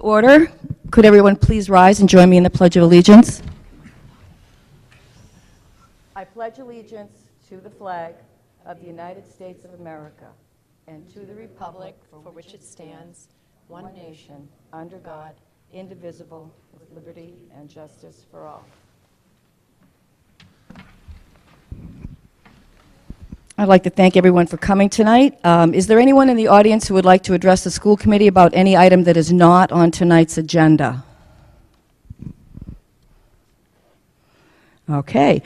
order. Could everyone please rise and join me in the Pledge of Allegiance? I pledge allegiance to the flag of the United States of America and to the republic for which it stands, one nation, under God, indivisible, with liberty and justice for all. I'd like to thank everyone for coming tonight. Is there anyone in the audience who would like to address the school committee about any item that is not on tonight's agenda? Okay.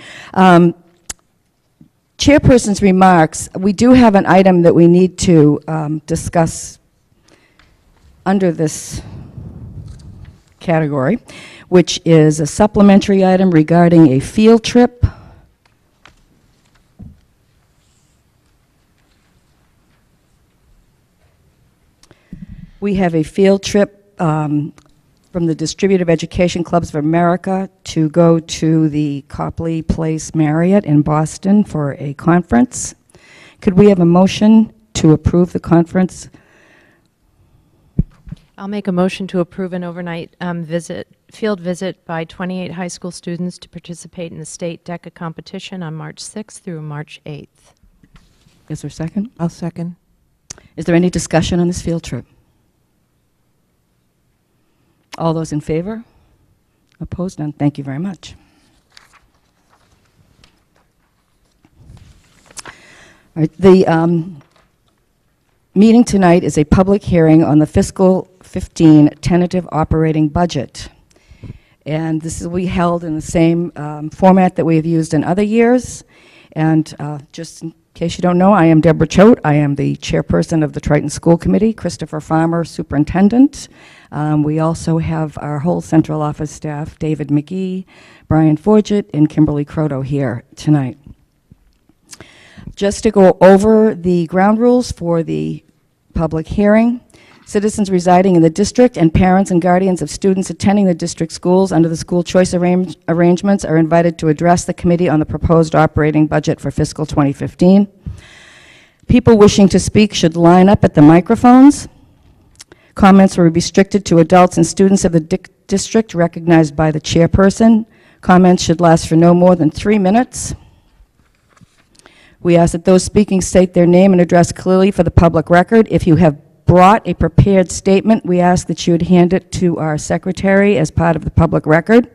Chairperson's remarks. We do have an item that we need to discuss under this category, which is a supplementary item regarding a field trip. We have a field trip from the Distributive Education Clubs of America to go to the Copley Place Marriott in Boston for a conference. Could we have a motion to approve the conference? I'll make a motion to approve an overnight field visit by 28 high school students to participate in the state DECA competition on March 6th through March 8th. Is there a second? I'll second. Is there any discussion on this field trip? All those in favor? Opposed? None. Thank you very much. All right, the meeting tonight is a public hearing on the fiscal 15 tentative operating budget. And this will be held in the same format that we have used in other years. And just in case you don't know, I am Deborah Choate. I am the chairperson of the Triton School Committee, Christopher Farmer, superintendent. We also have our whole central office staff, David McGee, Brian Forget, and Kimberly Croto here tonight. Just to go over the ground rules for the public hearing, citizens residing in the district and parents and guardians of students attending the district schools under the school choice arrangements are invited to address the committee on the proposed operating budget for fiscal 2015. People wishing to speak should line up at the microphones. Comments will be restricted to adults and students of the district recognized by the chairperson. Comments should last for no more than 3 minutes. We ask that those speaking state their name and address clearly for the public record. If you have brought a prepared statement, we ask that you would hand it to our secretary as part of the public record.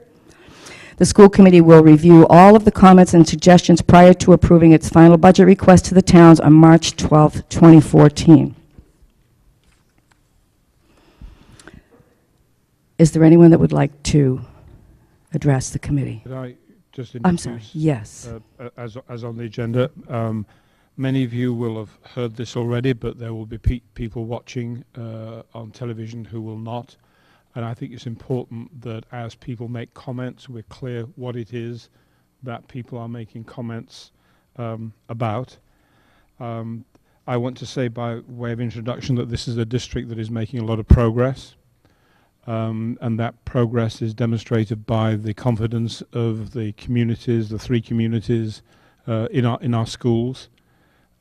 The school committee will review all of the comments and suggestions prior to approving its final budget request to the towns on March 12th, 2014. Is there anyone that would like to address the committee? Could I just introduce? I'm sorry, yes. As on the agenda, many of you will have heard this already, but there will be people watching on television who will not. And I think it's important that as people make comments, we're clear what it is that people are making comments about. I want to say by way of introduction that this is a district that is making a lot of progress. And that progress is demonstrated by the confidence of the communities, the 3 communities in our schools.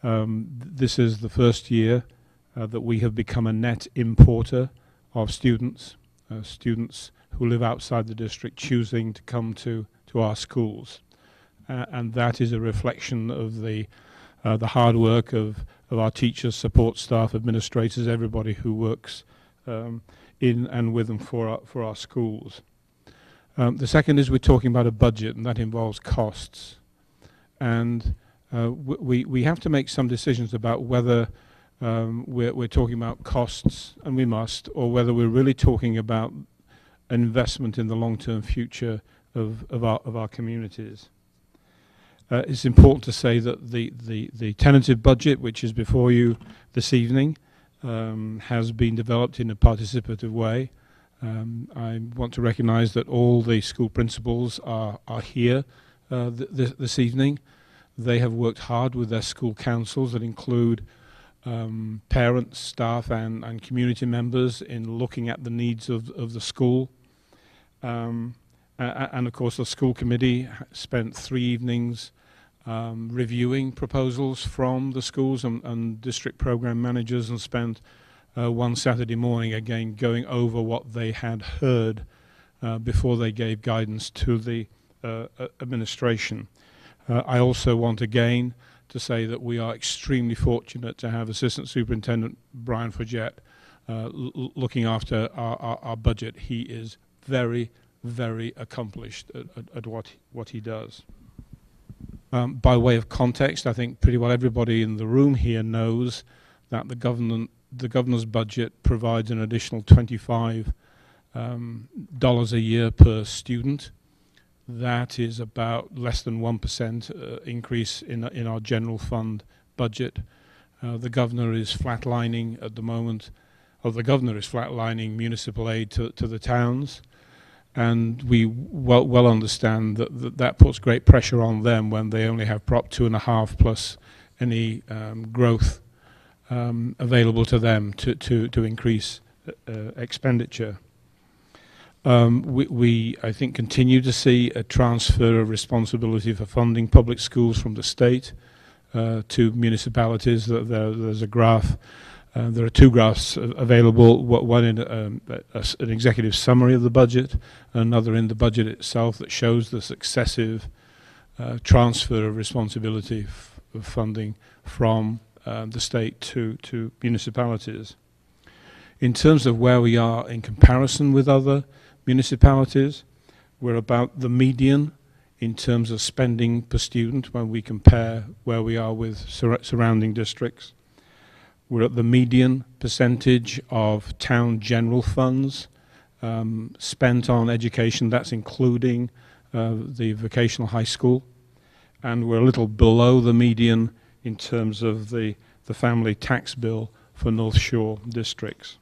This is the first year that we have become a net importer of students, students who live outside the district choosing to come to our schools. And that is a reflection of the hard work of our teachers, support staff, administrators, everybody who works in and with and for our schools. The second is we're talking about a budget, and that involves costs. And we have to make some decisions about whether we're talking about costs, and we must, or whether we're really talking about an investment in the long-term future of our communities. It's important to say that the tentative budget, which is before you this evening, has been developed in a participative way. I want to recognize that all the school principals are here this evening. They have worked hard with their school councils that include parents, staff, and community members in looking at the needs of the school. And of course, the school committee spent 3 evenings reviewing proposals from the schools and district program managers, and spent one Saturday morning, again going over what they had heard before they gave guidance to the administration. I also want again to say that we are extremely fortunate to have Assistant Superintendent Brian Forget looking after our budget. He is very, very accomplished at what he does. By way of context, I think pretty well everybody in the room here knows that the governor's budget provides an additional $25 a year per student. That is about less than 1% increase in our general fund budget. The governor is flatlining at the moment, or the governor is flatlining municipal aid to the towns. And we well understand that puts great pressure on them when they only have Prop 2.5 plus any growth available to them to increase expenditure. We, I think, continue to see a transfer of responsibility for funding public schools from the state to municipalities. There's a graph. There are two graphs available, one in an executive summary of the budget, another in the budget itself that shows the successive transfer of responsibility of funding from the state to municipalities. In terms of where we are in comparison with other municipalities, we're about the median in terms of spending per student when we compare where we are with surrounding districts. We're at the median percentage of town general funds spent on education. That's including the vocational high school. And we're a little below the median in terms of the family tax bill for North Shore districts.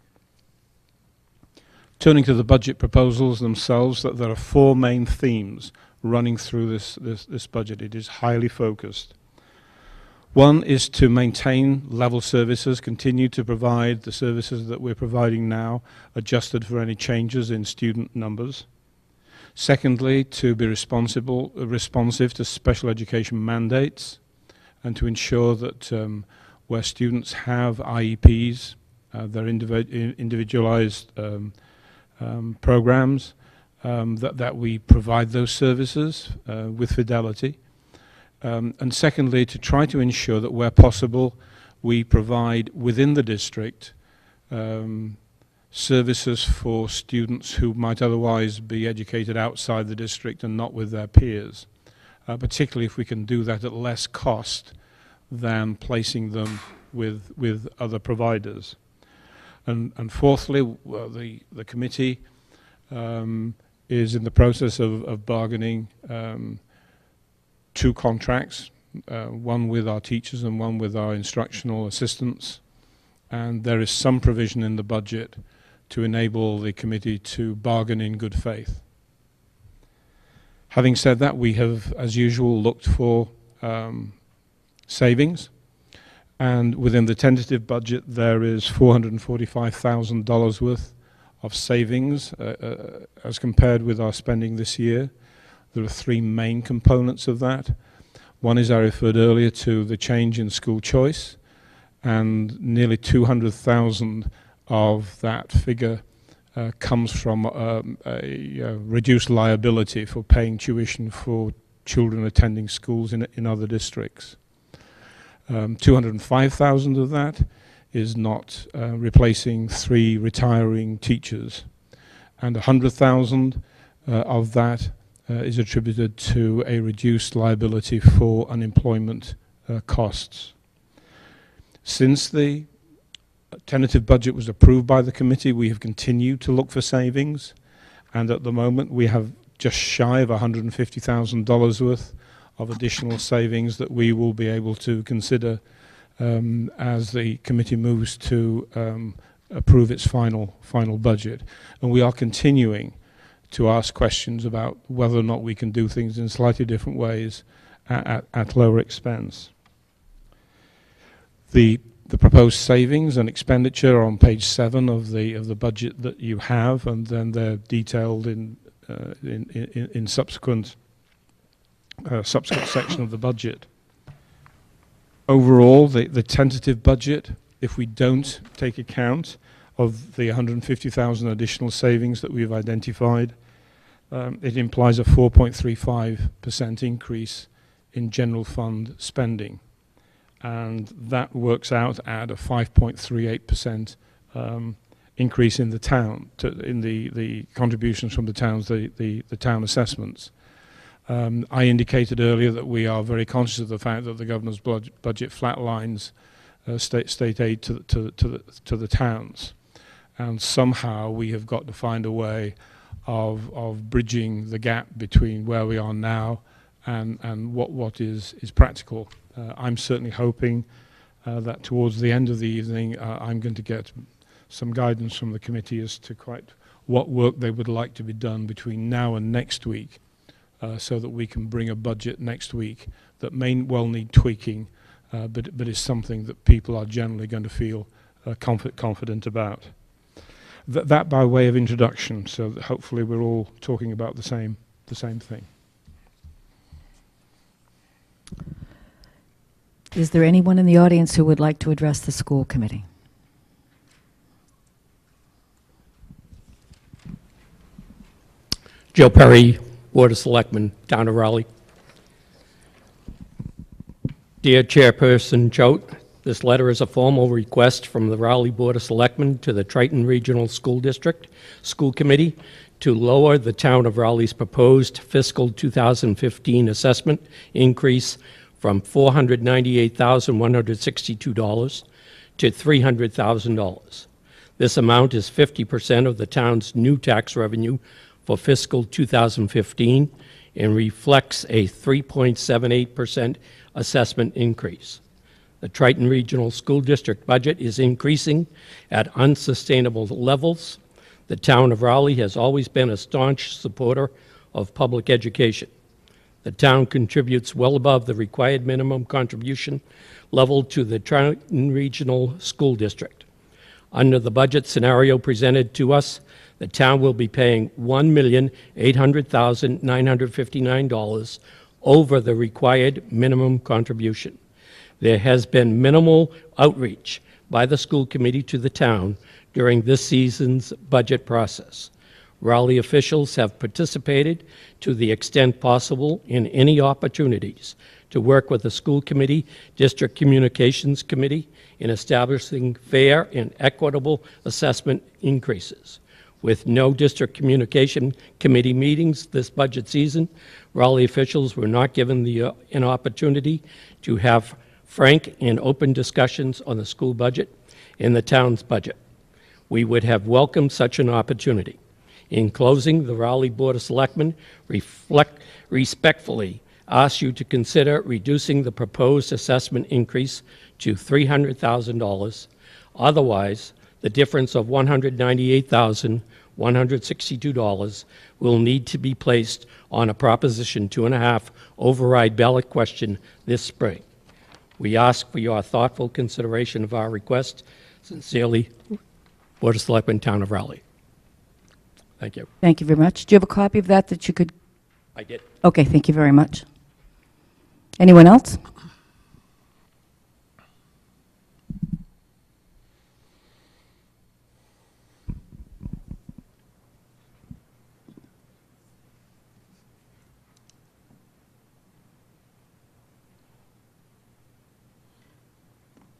Turning to the budget proposals themselves, that there are four main themes running through this budget. It is highly focused. One is to maintain level services, continue to provide the services that we're providing now, adjusted for any changes in student numbers. Secondly, to be responsive to special education mandates and to ensure that where students have IEPs, their individualized programs, that we provide those services with fidelity. And secondly, to try to ensure that where possible, we provide within the district services for students who might otherwise be educated outside the district and not with their peers, particularly if we can do that at less cost than placing them with other providers. And fourthly, the committee is in the process of bargaining two contracts, one with our teachers and one with our instructional assistants. And there is some provision in the budget to enable the committee to bargain in good faith. Having said that, we have, as usual, looked for savings. And within the tentative budget, there is $445,000 worth of savings as compared with our spending this year. There are three main components of that. One is, I referred earlier to the change in school choice, and nearly 200,000 of that figure comes from a reduced liability for paying tuition for children attending schools in other districts. 205,000 of that is not replacing 3 retiring teachers, and 100,000 of that is attributed to a reduced liability for unemployment costs. Since the tentative budget was approved by the committee, we have continued to look for savings, and at the moment we have just shy of $150,000 worth of additional savings that we will be able to consider as the committee moves to approve its final budget. And we are continuing to ask questions about whether or not we can do things in slightly different ways at lower expense. The proposed savings and expenditure are on page 7 of the budget that you have, and then they're detailed in subsequent section of the budget. Overall, the tentative budget if we don't take account of the 150,000 additional savings that we've identified, it implies a 4.35% increase in general fund spending. And that works out at a 5.38% increase in the town, in the contributions from the towns, the town assessments. I indicated earlier that we are very conscious of the fact that the governor's budget flatlines state aid to the towns, and somehow we have got to find a way of bridging the gap between where we are now and what is practical. I'm certainly hoping that towards the end of the evening I'm going to get some guidance from the committee as to quite what work they would like to be done between now and next week, so that we can bring a budget next week that may well need tweaking, but is something that people are generally going to feel confident about. That by way of introduction, so that hopefully we're all talking about the same thing. Is there anyone in the audience who would like to address the school committee? Joe Perry, Board of Selectmen, Town of Raleigh. Dear Chairperson Choate, this letter is a formal request from the Raleigh Board of Selectmen to the Triton Regional School District School Committee to lower the Town of Raleigh's proposed fiscal 2015 assessment increase from $498,162 to $300,000. This amount is 50% of the town's new tax revenue for fiscal 2015 and reflects a 3.78% assessment increase. The Triton Regional School District budget is increasing at unsustainable levels. The town of Raleigh has always been a staunch supporter of public education. The town contributes well above the required minimum contribution level to the Triton Regional School District. Under the budget scenario presented to us, the town will be paying $1,800,959 over the required minimum contribution. There has been minimal outreach by the school committee to the town during this season's budget process. Raleigh officials have participated to the extent possible in any opportunities to work with the school committee, district communications committee in establishing fair and equitable assessment increases. With no district communication committee meetings this budget season, Raleigh officials were not given an opportunity to have frank and open discussions on the school budget and the town's budget. We would have welcomed such an opportunity. In closing, the Raleigh Board of Selectmen respectfully ask you to consider reducing the proposed assessment increase to $300,000. Otherwise, the difference of $198,162 will need to be placed on a Proposition 2.5 override ballot question this spring. We ask for your thoughtful consideration of our request. Sincerely, Board of Selectmen, Town of Raleigh. Thank you. Thank you very much. Do you have a copy of that you could? I did. Okay, thank you very much. Anyone else?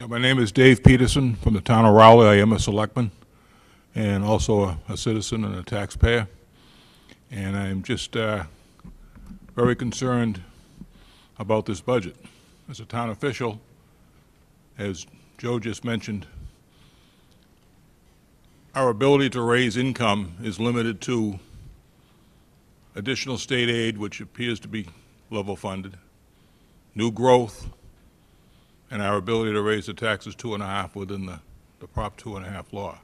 My name is Dave Peterson from the town of Raleigh. I am a selectman and also a citizen and a taxpayer. And I'm just very concerned about this budget. As a town official, as Joe just mentioned, our ability to raise income is limited to additional state aid, which appears to be level funded, new growth, and our ability to raise the taxes 2.5 within the Prop 2.5 law.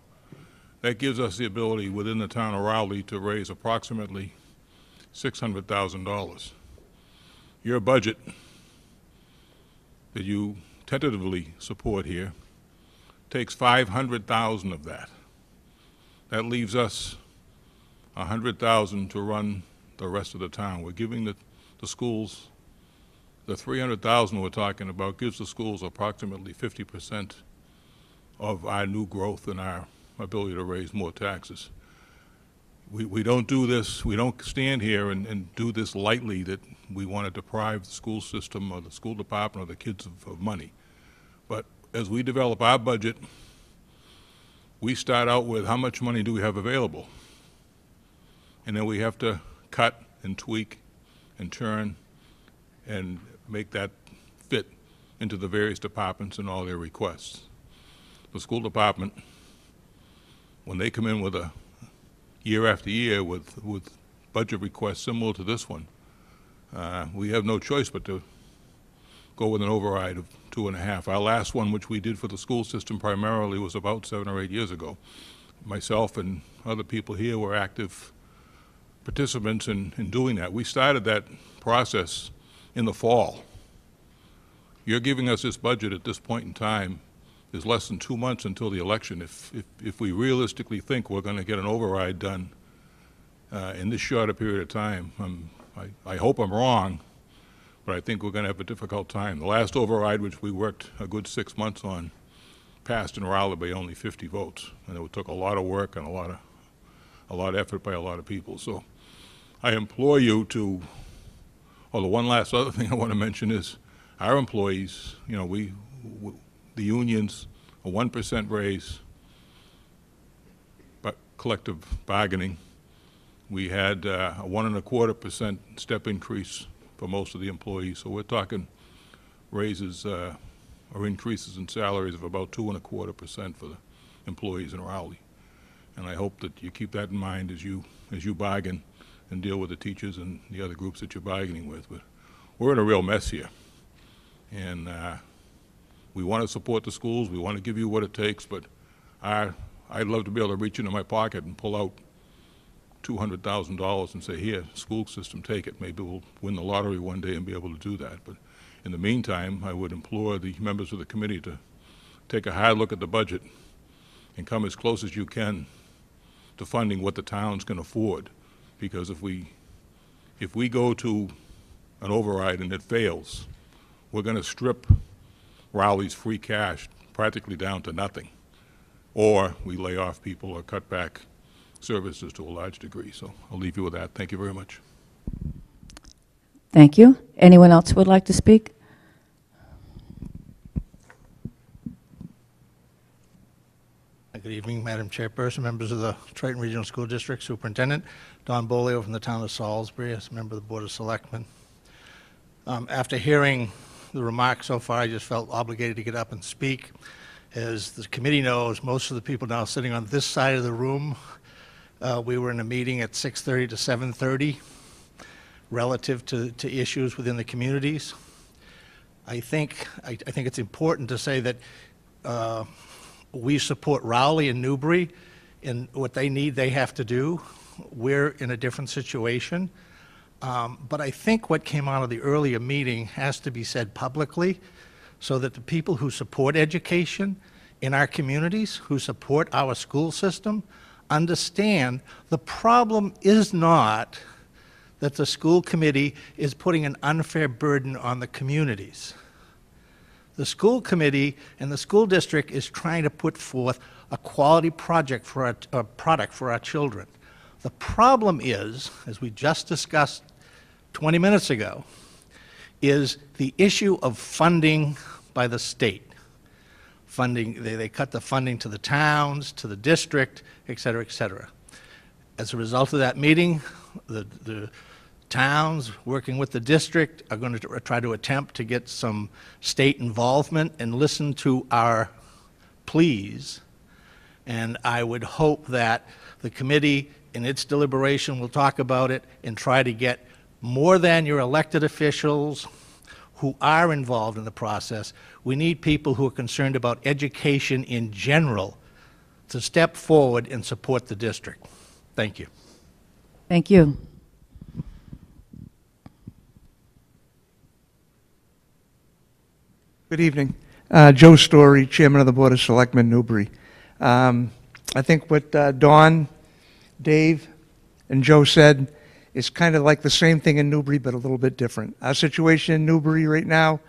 That gives us the ability within the town of Raleigh to raise approximately $600,000. Your budget that you tentatively support here takes $500,000 of that. That leaves us $100,000 to run the rest of the town. We're giving the schools, the $300,000 we're talking about gives the schools approximately 50% of our new growth and our ability to raise more taxes. We don't do this, we don't stand here and do this lightly, that we want to deprive the school system or the school department or the kids of money. But as we develop our budget, we start out with how much money do we have available? And then we have to cut and tweak and turn and make that fit into the various departments and all their requests. The school department, when they come in with a year after year with budget requests similar to this one, we have no choice but to go with an override of 2.5. Our last one, which we did for the school system primarily, was about 7 or 8 years ago. Myself and other people here were active participants in doing that. We started that process in the fall. You're giving us this budget at this point in time. There's less than 2 months until the election. If we realistically think we're going to get an override done in this shorter period of time, I hope I'm wrong, but I think we're going to have a difficult time. The last override, which we worked a good 6 months on, passed in Raleigh by only 50 votes, and it took a lot of work and a lot of effort by a lot of people. So I implore you to, the one last other thing I want to mention is our employees, you know, the unions, a 1% raise, but collective bargaining. We had a 1.25% step increase for most of the employees. So we're talking raises or increases in salaries of about 2.25% for the employees in Raleigh. And I hope that you keep that in mind as you bargain and deal with the teachers and the other groups that you're bargaining with. But we're in a real mess here. And we want to support the schools. We want to give you what it takes. But I'd love to be able to reach into my pocket and pull out $200,000 and say, here, school system, take it. Maybe we'll win the lottery one day and be able to do that. But in the meantime, I would implore the members of the committee to take a hard look at the budget and come as close as you can to funding what the town's can afford. Because if we go to an override and it fails, we're going to strip Raleigh's free cash practically down to nothing. Or we lay off people or cut back services to a large degree. So I'll leave you with that. Thank you very much. Thank you. Anyone else who would like to speak? Good evening, Madam Chairperson, members of the Triton Regional School District, Superintendent Don Bolio from the town of Salisbury, as a member of the Board of Selectmen. After hearing the remarks so far, I just felt obligated to get up and speak. As the committee knows, most of the people now sitting on this side of the room, we were in a meeting at 6:30 to 7:30 relative to issues within the communities. I think it's important to say that we support Raleigh and Newbury in what they need, they have to do. We're in a different situation. But I think what came out of the earlier meeting has to be said publicly so that the people who support education in our communities, who support our school system, understand the problem is not that the school committee is putting an unfair burden on the communities. The school committee and the school district is trying to put forth a quality project for a product for our children. The problem is, as we just discussed 20 minutes ago, is the issue of funding by the state. Funding, they cut the funding to the towns, to the district, et cetera, et cetera. As a result of that meeting, the towns working with the district are going to try to attempt to get some state involvement and listen to our pleas. And I would hope that the committee in its deliberation will talk about it and try to get more than your elected officials who are involved in the process. We need people who are concerned about education in general to step forward and support the district. Thank you. Thank you. Good evening. Joe Story, Chairman of the Board of Selectmen, Newbury. I think what Don, Dave, and Joe said is kind of like the same thing in Newbury, but a little bit different. Our situation in Newbury right now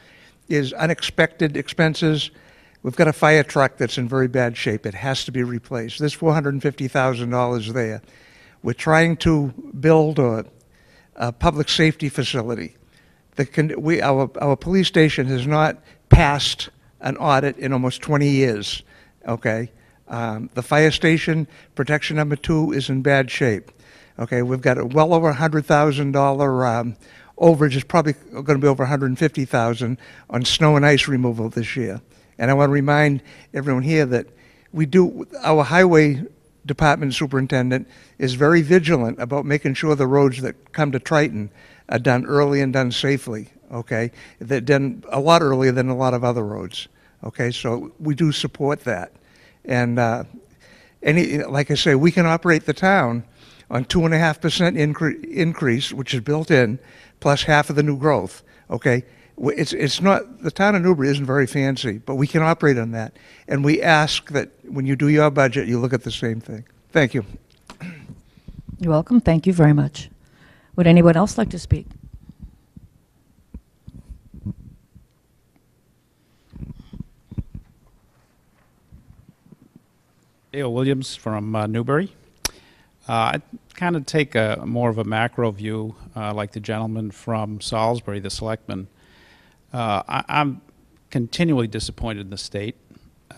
is unexpected expenses We've got a fire truck that's in very bad shape. It has to be replaced. There's $450,000 there. We're trying to build a public safety facility. Our police station has not passed an audit in almost 20 years, okay? The fire station, protection number 2, is in bad shape. Okay, we've got a well over $100,000 overage. It's probably going to be over $150,000 on snow and ice removal this year. And I want to remind everyone here that our highway department superintendent is very vigilant about making sure the roads that come to Triton are done early and done safely, okay? They're done a lot earlier than a lot of other roads, okay? So we do support that. And like I say, we can operate the town on 2.5% increase, which is built in, plus half of the new growth, okay? It's not, the town of Newbury isn't very fancy, but we can operate on that. And we ask that when you do your budget, you look at the same thing. Thank you. You're welcome. Thank you very much. Would anyone else like to speak? Dale Williams from Newbury. I kind of take more of a macro view, like the gentleman from Salisbury, the selectman. I'm continually disappointed in the state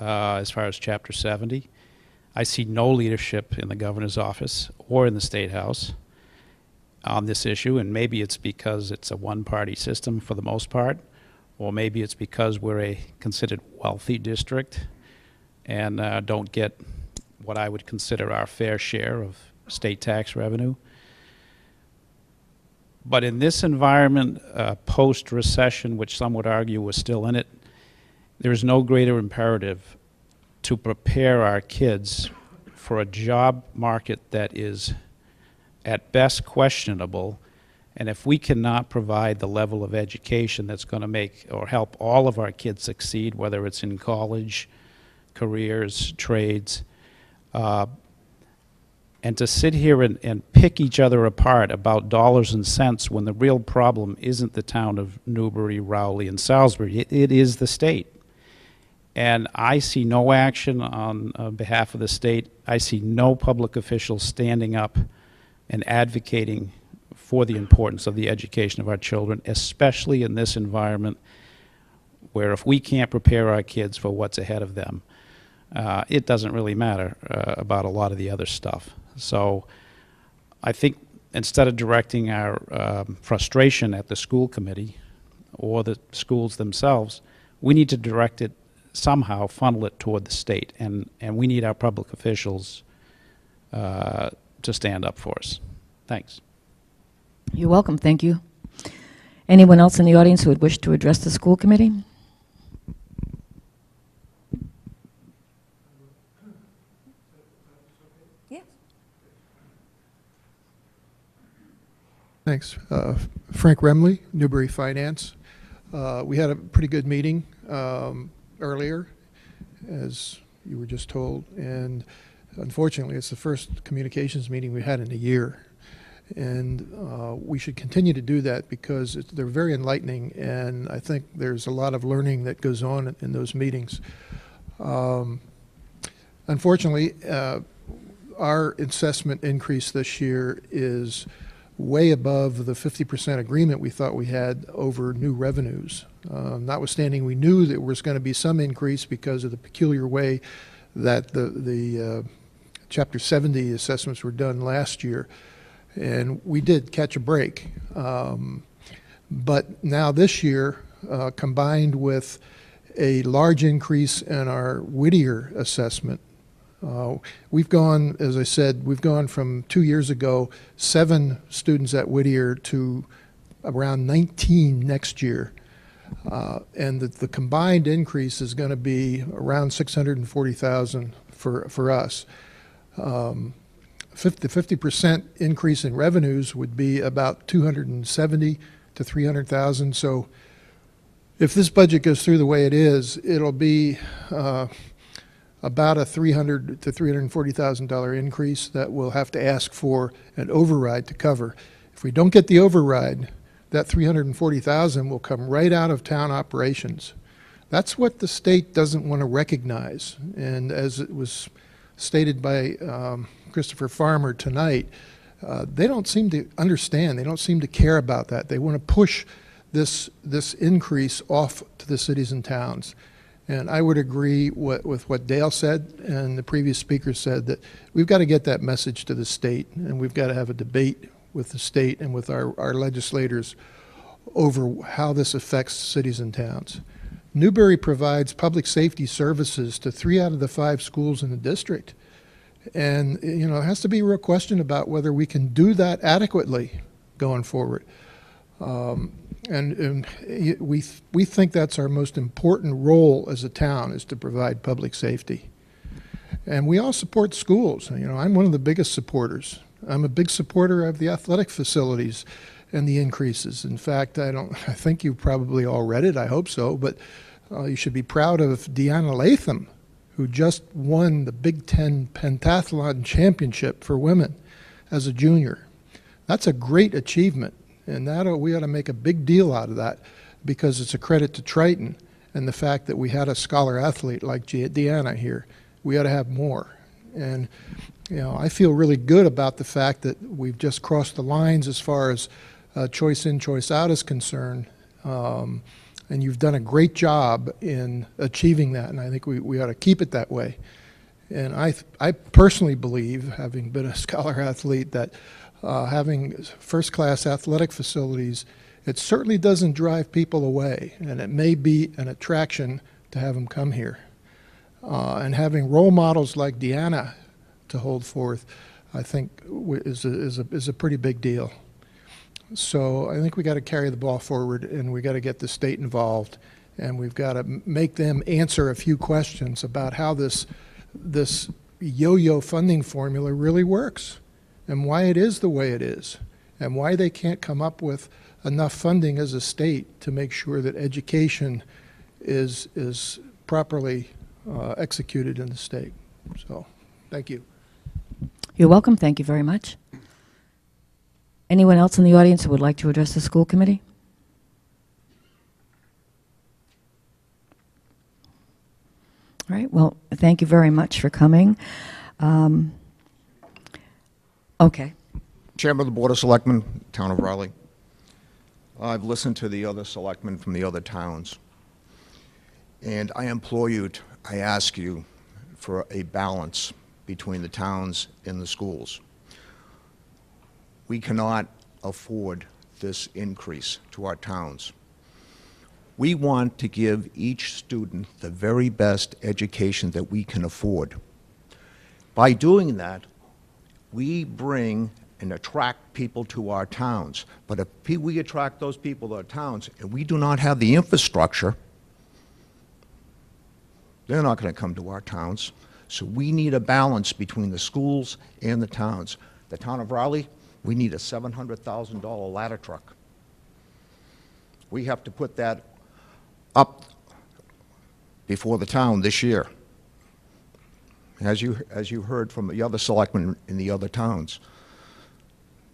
as far as Chapter 70. I see no leadership in the governor's office or in the State House on this issue, and maybe it's because it's a one-party system for the most part, or maybe it's because we're a considered wealthy district and don't get what I would consider our fair share of state tax revenue. But in this environment, post-recession, which some would argue we're still in it, there is no greater imperative to prepare our kids for a job market that is at best questionable. And if we cannot provide the level of education that's going to make or help all of our kids succeed, whether it's in college, careers, trades, and to sit here and pick each other apart about dollars and cents when the real problem isn't the town of Newbury, Rowley, and Salisbury. It is the state. And I see no action on behalf of the state. I see no public officials standing up and advocating for the importance of the education of our children, especially in this environment where if we can't prepare our kids for what's ahead of them, it doesn't really matter about a lot of the other stuff. So I think instead of directing our frustration at the school committee or the schools themselves, we need to direct it somehow, funnel it toward the state. And we need our public officials to stand up for us. Thanks. You're welcome. Thank you. Anyone else in the audience who would wish to address the school committee? Thanks. Frank Remley, Newbury Finance. We had a pretty good meeting earlier, as you were just told, and unfortunately it's the first communications meeting we had in a year. And we should continue to do that because they're very enlightening, and I think there's a lot of learning that goes on in those meetings. Unfortunately, our assessment increase this year is way above the 50% agreement we thought we had over new revenues. Notwithstanding, we knew there was going to be some increase because of the peculiar way that the Chapter 70 assessments were done last year. And we did catch a break. But now this year, combined with a large increase in our Whittier assessment, we've gone, as I said, we've gone from 2 years ago, 7 students at Whittier to around 19 next year. And the combined increase is going to be around $640,000 for us. The 50% increase in revenues would be about $270,000 to $300,000. So if this budget goes through the way it is, it'll be about a $300,000 to $340,000 increase that we'll have to ask for an override to cover. If we don't get the override, that $340,000 will come right out of town operations. That's what the state doesn't want to recognize. And as it was stated by Christopher Farmer tonight, they don't seem to understand. They don't seem to care about that. They want to push this increase off to the cities and towns. And I would agree with what Dale said and the previous speaker said, that we've got to get that message to the state, and we've got to have a debate with the state and with our legislators over how this affects cities and towns. Newbury provides public safety services to 3 out of the 5 schools in the district. And, you know, it has to be a real question about whether we can do that adequately going forward. And we think that's our most important role as a town, is to provide public safety. And we all support schools. You know, I'm one of the biggest supporters. I'm a big supporter of the athletic facilities and the increases. In fact, I think you probably all read it, I hope so, but you should be proud of Deanna Latham, who just won the Big Ten Pentathlon Championship for women as a junior. That's a great achievement, and we ought to make a big deal out of that, because it's a credit to Triton and the fact that we had a scholar athlete like Deanna here. We ought to have more. And you know, I feel really good about the fact that we've just crossed the lines as far as choice in, choice out is concerned. And you've done a great job in achieving that, and I think we ought to keep it that way. And I personally believe, having been a scholar athlete, that having first-class athletic facilities, it certainly doesn't drive people away, and it may be an attraction to have them come here. And having role models like Deanna to hold forth, I think is a pretty big deal. So I think we got to carry the ball forward, and we got to get the state involved, and we've got to make them answer a few questions about how this yo-yo funding formula really works, and why it is the way it is, and why they can't come up with enough funding as a state to make sure that education is properly executed in the state. So, thank you. You're welcome. Thank you very much. Anyone else in the audience who would like to address the school committee? All right. Well, thank you very much for coming. Okay. Chairman of the Board of Selectmen, Town of Raleigh. I've listened to the other selectmen from the other towns, and I implore you, I ask you for a balance between the towns and the schools. We cannot afford this increase to our towns. We want to give each student the very best education that we can afford. By doing that, we bring and attract people to our towns. But if we attract those people to our towns and we do not have the infrastructure, they're not going to come to our towns. So we need a balance between the schools and the towns. The town of Raleigh, we need a $700,000 ladder truck. We have to put that up before the town this year. As you heard from the other selectmen in the other towns,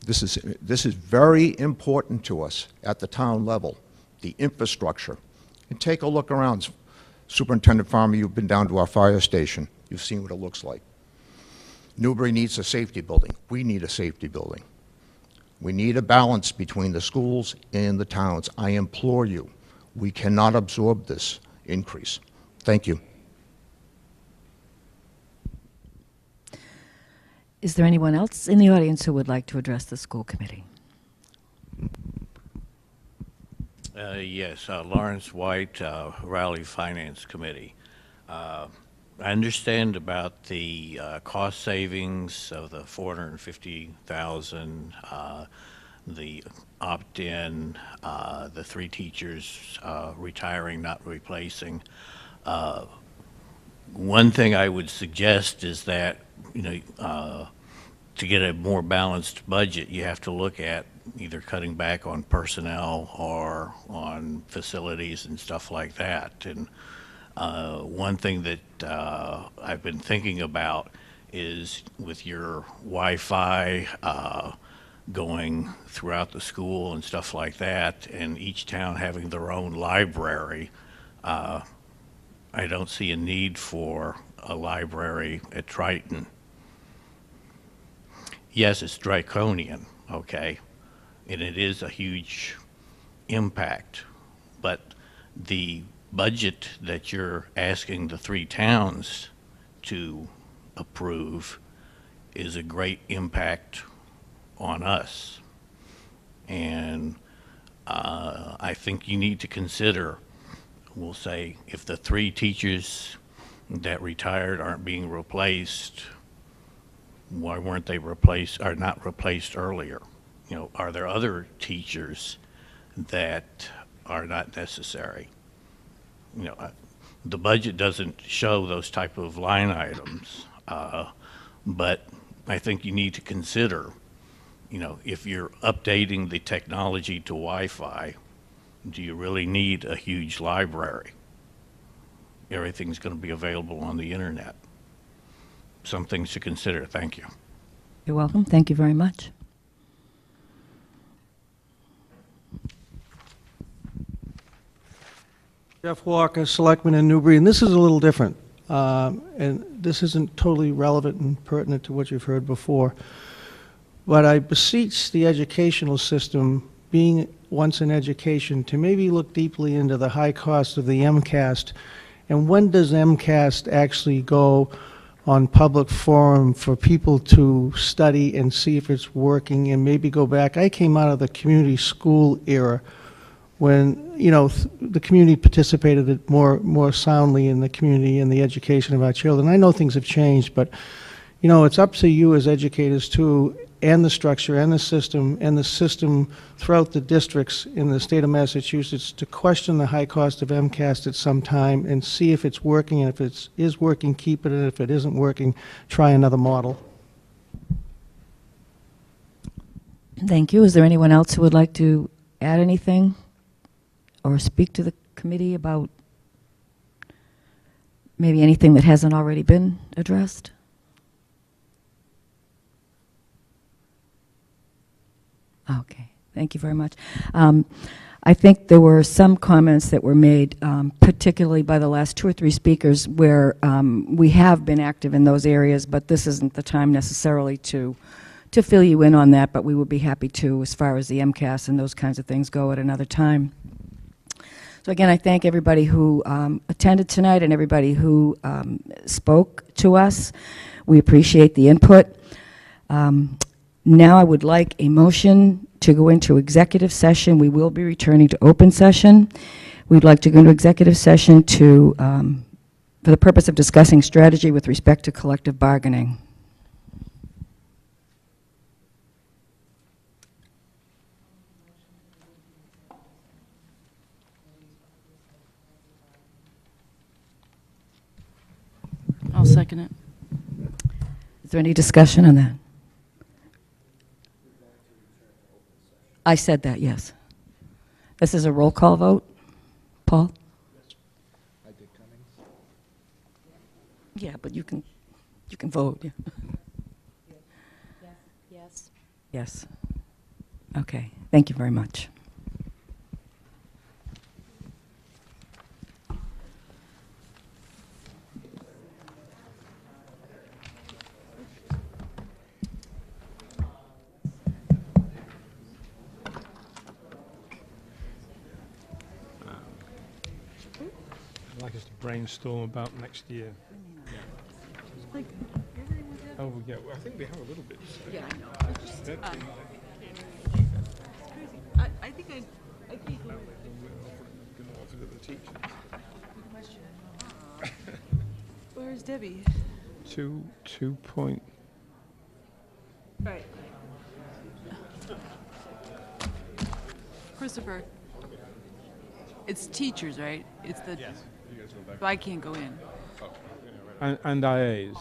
this is very important to us at the town level, the infrastructure. And take a look around. Superintendent Farmer, you've been down to our fire station. You've seen what it looks like. Newbury needs a safety building. We need a safety building. We need a balance between the schools and the towns. I implore you, we cannot absorb this increase. Thank you. Is there anyone else in the audience who would like to address the school committee? Yes, Lawrence White, Raleigh Finance Committee. I understand about the cost savings of the $450,000, the opt-in, the 3 teachers retiring, not replacing. One thing I would suggest is that, to get a more balanced budget, you have to look at either cutting back on personnel or on facilities and stuff like that. And one thing that I've been thinking about is with your Wi-Fi going throughout the school and stuff like that, and each town having their own library, I don't see a need for a library at Triton. Yes, it's draconian, okay, and it is a huge impact, but the budget that you're asking the three towns to approve is a great impact on us. And I think you need to consider, we'll say, if the three teachers that retired aren't being replaced, why weren't they replaced, or not replaced earlier? You know, are there other teachers that are not necessary? You know, the budget doesn't show those type of line items, but I think you need to consider, you know, if you're updating the technology to Wi-Fi, do you really need a huge library? Everything's going to be available on the internet. Some things to consider. Thank you. You're welcome. Thank you very much. Jeff Walker, Selectman in Newbury, and this is a little different. And this isn't totally relevant and pertinent to what you've heard before. But I beseech the educational system, being once in education, to maybe look deeply into the high cost of the MCAS. And when does MCAS actually go on public forum for people to study and see if it's working and maybe go back? I came out of the community school era when, you know, the community participated more soundly in the community and the education of our children. I know things have changed, but, you know, it's up to you as educators too, and the structure and the system throughout the districts in the state of Massachusetts to question the high cost of MCAS at some time and see if it's working, and if it is working, keep it, and if it isn't working, try another model. Thank you. Is there anyone else who would like to add anything or speak to the committee about maybe anything that hasn't already been addressed? Okay, thank you very much. I think there were some comments that were made, particularly by the last 2 or 3 speakers, where we have been active in those areas, but this isn't the time necessarily to fill you in on that, but we would be happy to, as far as the MCAS and those kinds of things go, at another time. So again, I thank everybody who attended tonight and everybody who spoke to us. We appreciate the input. Now I would like a motion to go into executive session. We will be returning to open session. We'd like to go into executive session to, for the purpose of discussing strategy with respect to collective bargaining. I'll second it. Is there any discussion on that? I said that, yes. This is a roll call vote. Paul? I did Cummings. Yeah, but you can vote. Yeah. Yes. Yes. Okay. Thank you very much. I'd like us to brainstorm about next year. Oh, yeah, well, I think we have a little bit to say. Yeah, I know. I think I think where's Debbie? Two point. Right. Christopher. It's teachers, right? It's the. Yes. But I can't go in. And IAs.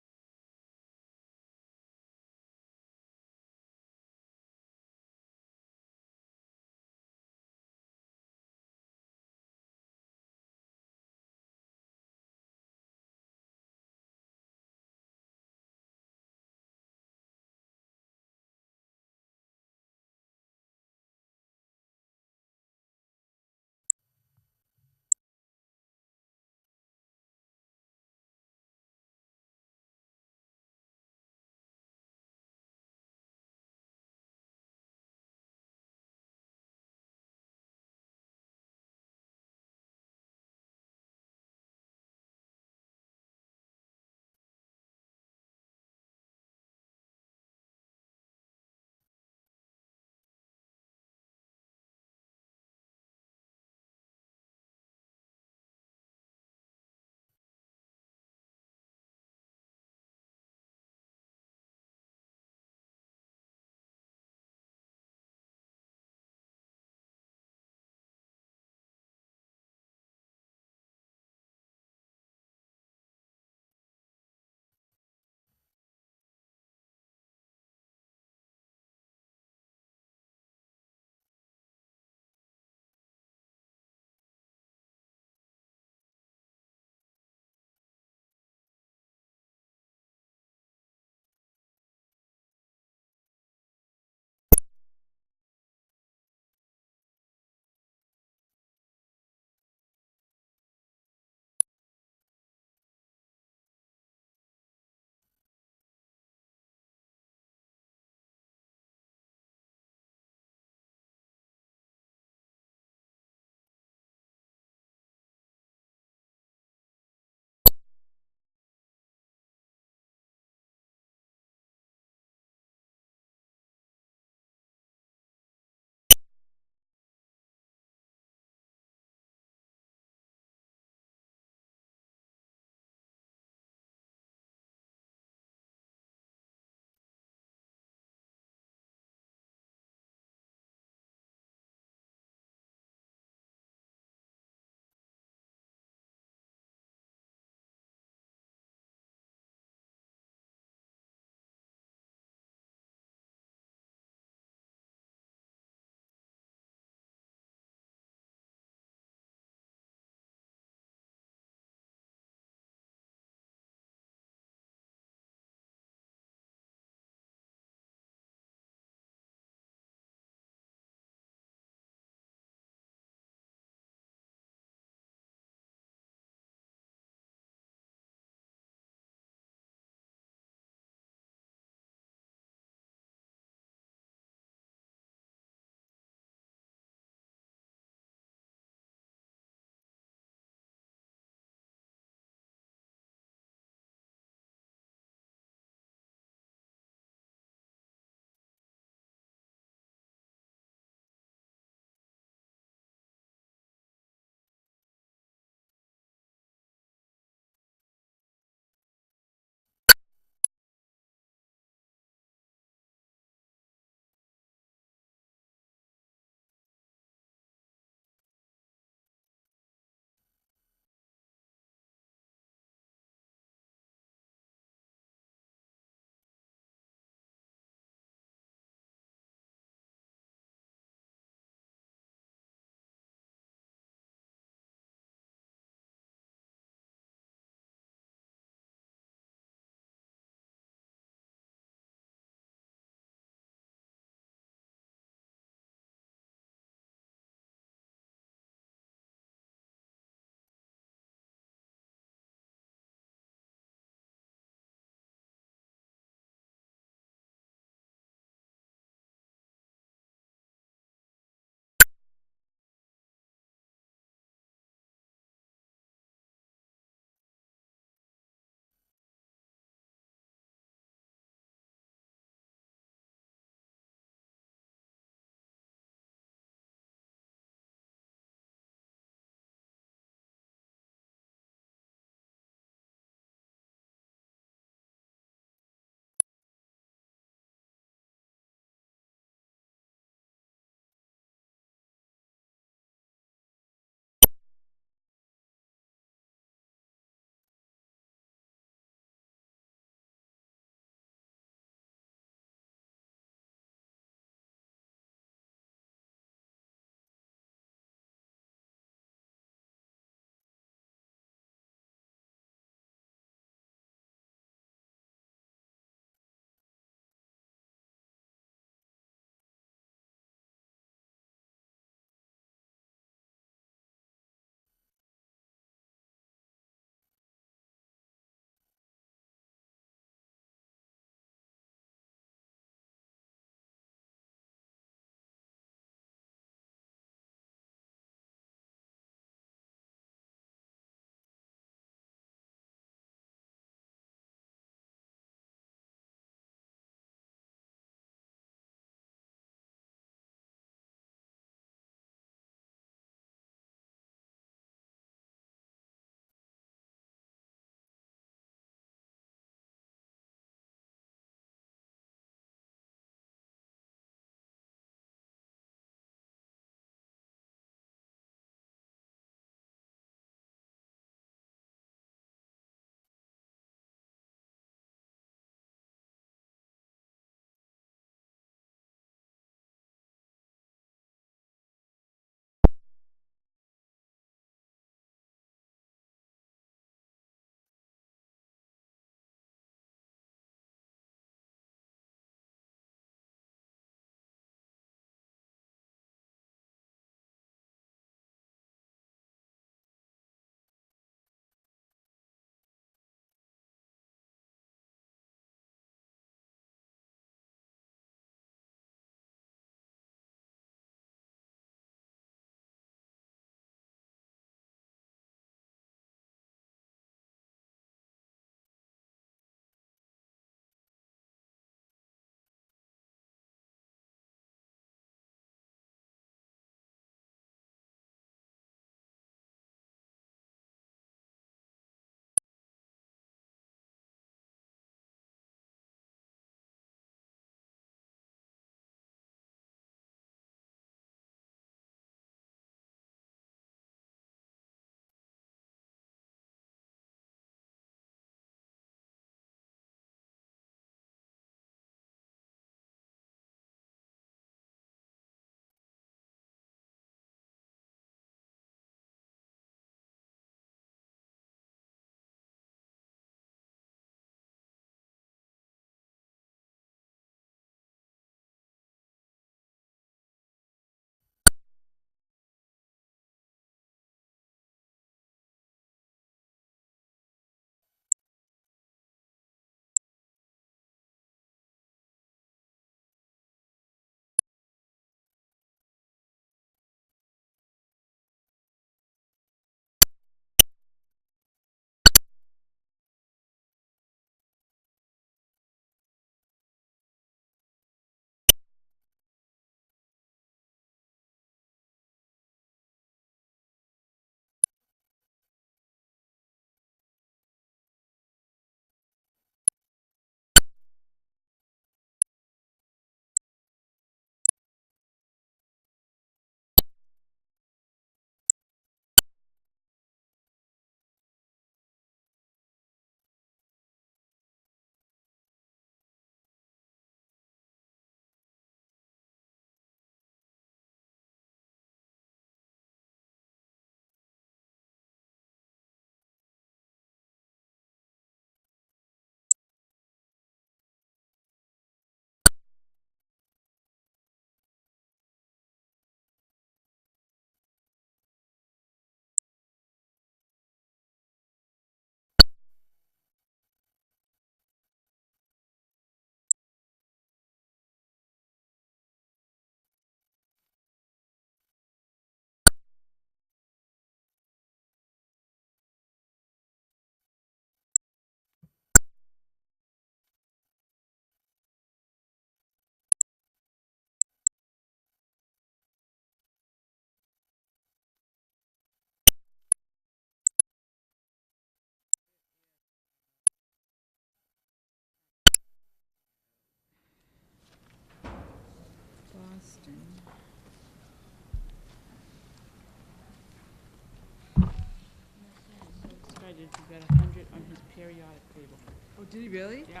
He got 100 on his periodic table. Oh, did he really? Yeah.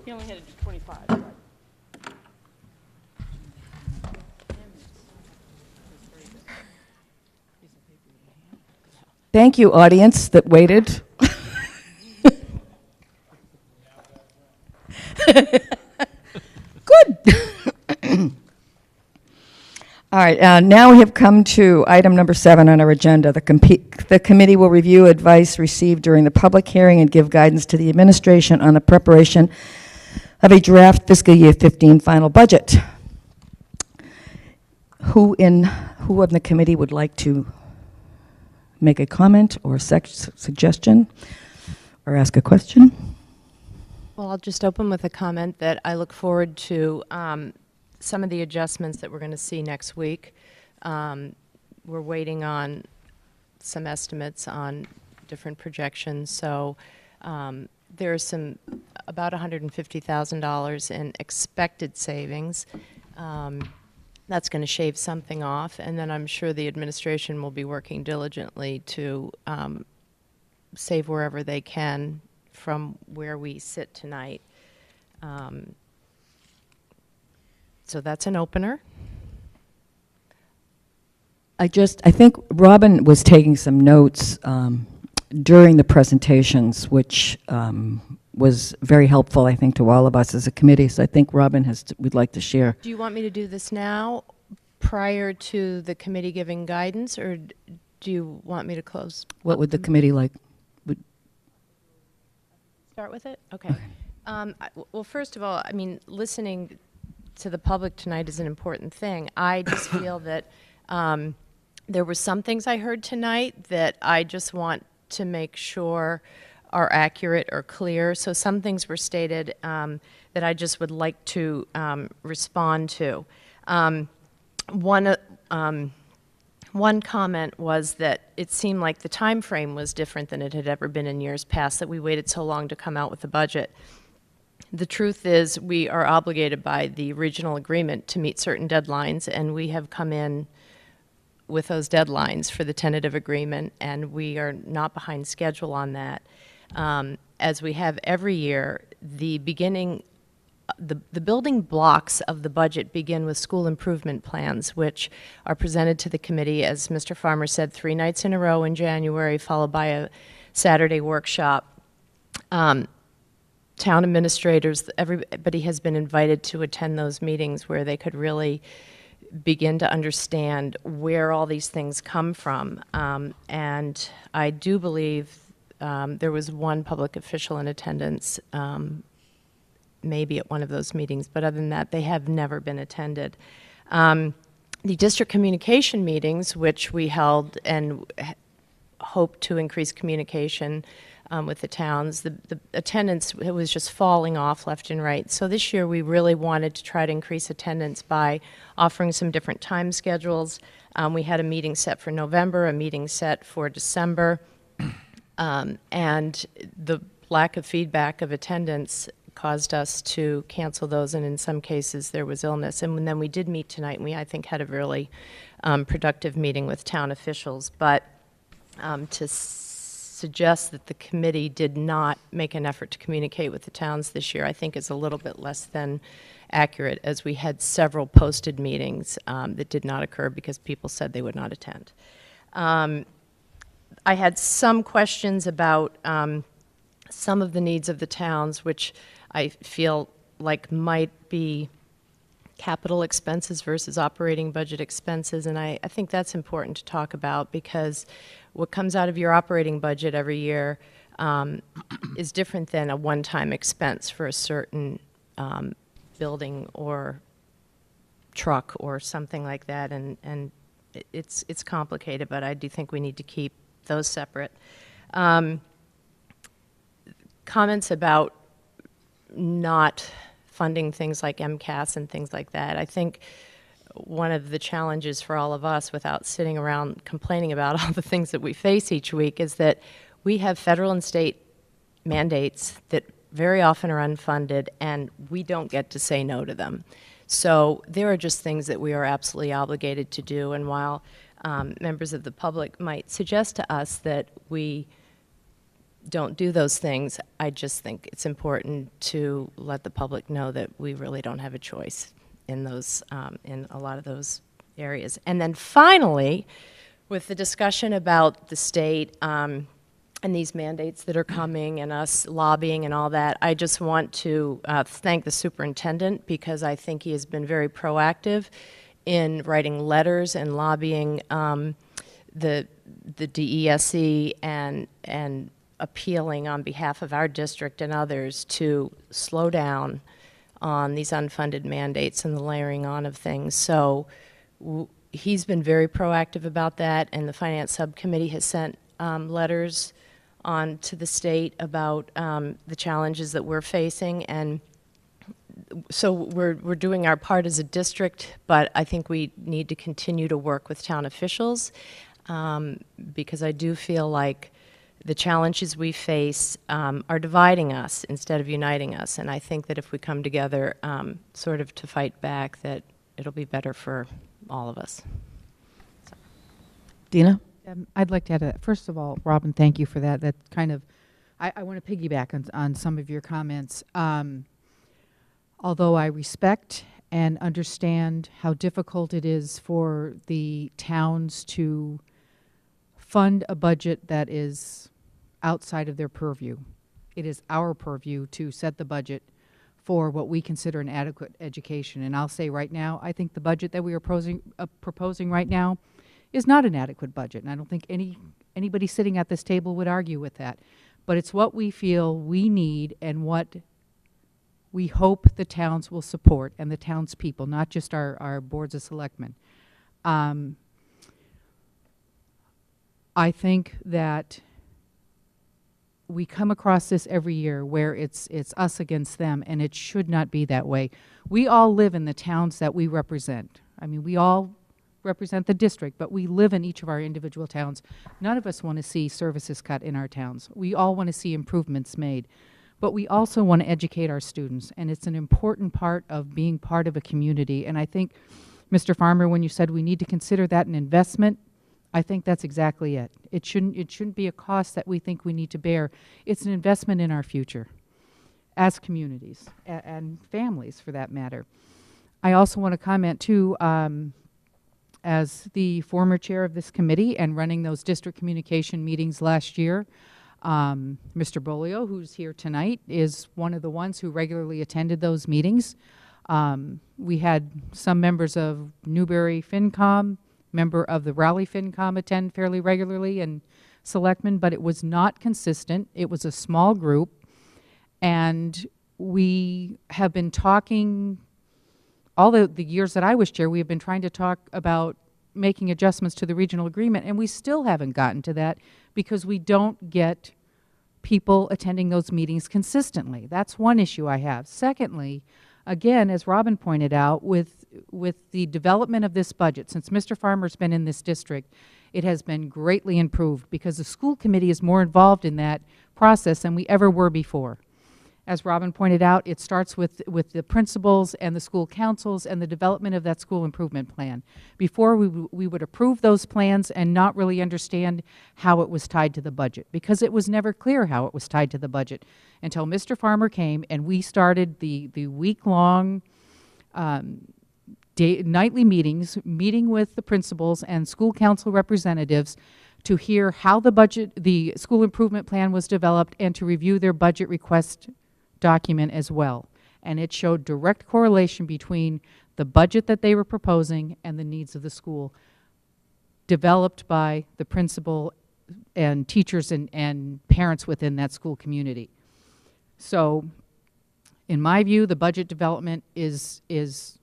He only had to do 25. Right. Thank you, audience that waited. Good. All right, now we have come to item number 7 on our agenda. The committee will review advice received during the public hearing and give guidance to the administration on the preparation of a draft fiscal year 15 final budget. Who on the committee would like to make a comment or suggestion or ask a question? Well, I'll just open with a comment that I look forward to some of the adjustments that we're going to see next week. We're waiting on some estimates on different projections. So there's about $150,000 in expected savings. That's going to shave something off. And then I'm sure the administration will be working diligently to save wherever they can from where we sit tonight. So that's an opener. I think Robin was taking some notes during the presentations, which was very helpful, I think, to all of us as a committee. So I think Robin would like to share. Do you want me to do this now, prior to the committee giving guidance, or do you want me to close? What would the committee like? Start with it? Okay. Well, first of all, I mean, listening to the public tonight is an important thing. I just feel that there were some things I heard tonight that I just want to make sure are accurate or clear. So some things were stated that I just would like to respond to. One comment was that it seemed like the time frame was different than it had ever been in years past, that we waited so long to come out with the budget. The truth is we are obligated by the regional agreement to meet certain deadlines, and we have come in with those deadlines for the tentative agreement, and we are not behind schedule on that. As we have every year, the building blocks of the budget begin with school improvement plans, which are presented to the committee, as Mr. Farmer said, 3 nights in a row in January, followed by a Saturday workshop. Town administrators, everybody has been invited to attend those meetings where they could really begin to understand where all these things come from. And I do believe there was one public official in attendance, maybe at one of those meetings, but other than that, they have never been attended. The district communication meetings, which we held and hope to increase communication with the towns, the attendance was just falling off left and right. So this year we really wanted to try to increase attendance by offering some different time schedules. We had a meeting set for November, a meeting set for December, and the lack of feedback of attendance caused us to cancel those, and in some cases there was illness. And then we did meet tonight, and we, I think, had a really productive meeting with town officials. But to suggest that the committee did not make an effort to communicate with the towns this year, I think is a little bit less than accurate, as we had several posted meetings that did not occur because people said they would not attend. I had some questions about some of the needs of the towns, which I feel like might be capital expenses versus operating budget expenses, and I think that's important to talk about, because what comes out of your operating budget every year is different than a one-time expense for a certain building or truck or something like that, and it's complicated, but I do think we need to keep those separate. Comments about not funding things like MCAS and things like that. I think one of the challenges for all of us, without sitting around complaining about all the things that we face each week, is that we have federal and state mandates that very often are unfunded, and we don't get to say no to them. So there are just things that we are absolutely obligated to do, and while members of the public might suggest to us that we don't do those things, I just think it's important to let the public know that we really don't have a choice in those, in a lot of those areas. And then finally, with the discussion about the state and these mandates that are coming and us lobbying and all that, I just want to thank the superintendent, because I think he has been very proactive in writing letters and lobbying the DESE and appealing on behalf of our district and others to slow down on these unfunded mandates and the layering on of things. So he's been very proactive about that, and the Finance Subcommittee has sent letters on to the state about the challenges that we're facing. And so we're doing our part as a district, but I think we need to continue to work with town officials, because I do feel like the challenges we face are dividing us instead of uniting us. And I think that if we come together sort of to fight back, that it'll be better for all of us. Dina? I'd like to add that. First of all, Robin, thank you for that. That kind of, I want to piggyback on some of your comments. Although I respect and understand how difficult it is for the towns to fund a budget that is outside of their purview. It is our purview to set the budget for what we consider an adequate education. And I'll say right now, I think the budget that we are proposing right now is not an adequate budget. And I don't think anybody sitting at this table would argue with that. But it's what we feel we need and what we hope the towns will support, and the townspeople, not just our boards of selectmen. I think that we come across this every year where it's us against them, and it should not be that way. We all live in the towns that we represent. I mean, we all represent the district, but we live in each of our individual towns. None of us want to see services cut in our towns. We all want to see improvements made. But we also want to educate our students, and it's an important part of being part of a community. And I think, Mr. Farmer, when you said we need to consider that an investment, I think that's exactly it. It shouldn't be a cost that we think we need to bear. It's an investment in our future as communities and families, for that matter. I also want to comment, too, as the former chair of this committee and running those district communication meetings last year, Mr. Bolio, who's here tonight, is one of the ones who regularly attended those meetings. We had some members of Newbury FinCom, member of the Raleigh FinCom attend fairly regularly, and selectmen, but it was not consistent. It was a small group, and we have been talking, all the years that I was chair, we have been trying to talk about making adjustments to the regional agreement, and we still haven't gotten to that because we don't get people attending those meetings consistently. That's one issue I have. Secondly, again, as Robin pointed out, with the development of this budget, since Mr. Farmer's been in this district, it has been greatly improved because the school committee is more involved in that process than we ever were before. As Robin pointed out, it starts with the principals and the school councils and the development of that school improvement plan. Before, we would approve those plans and not really understand how it was tied to the budget, because it was never clear how it was tied to the budget until Mr. Farmer came and we started the week-long nightly meetings, meeting with the principals and school council representatives to hear how the school improvement plan was developed and to review their budget request document as well. And it showed direct correlation between the budget that they were proposing and the needs of the school, developed by the principal and teachers and parents within that school community. So in my view, the budget development is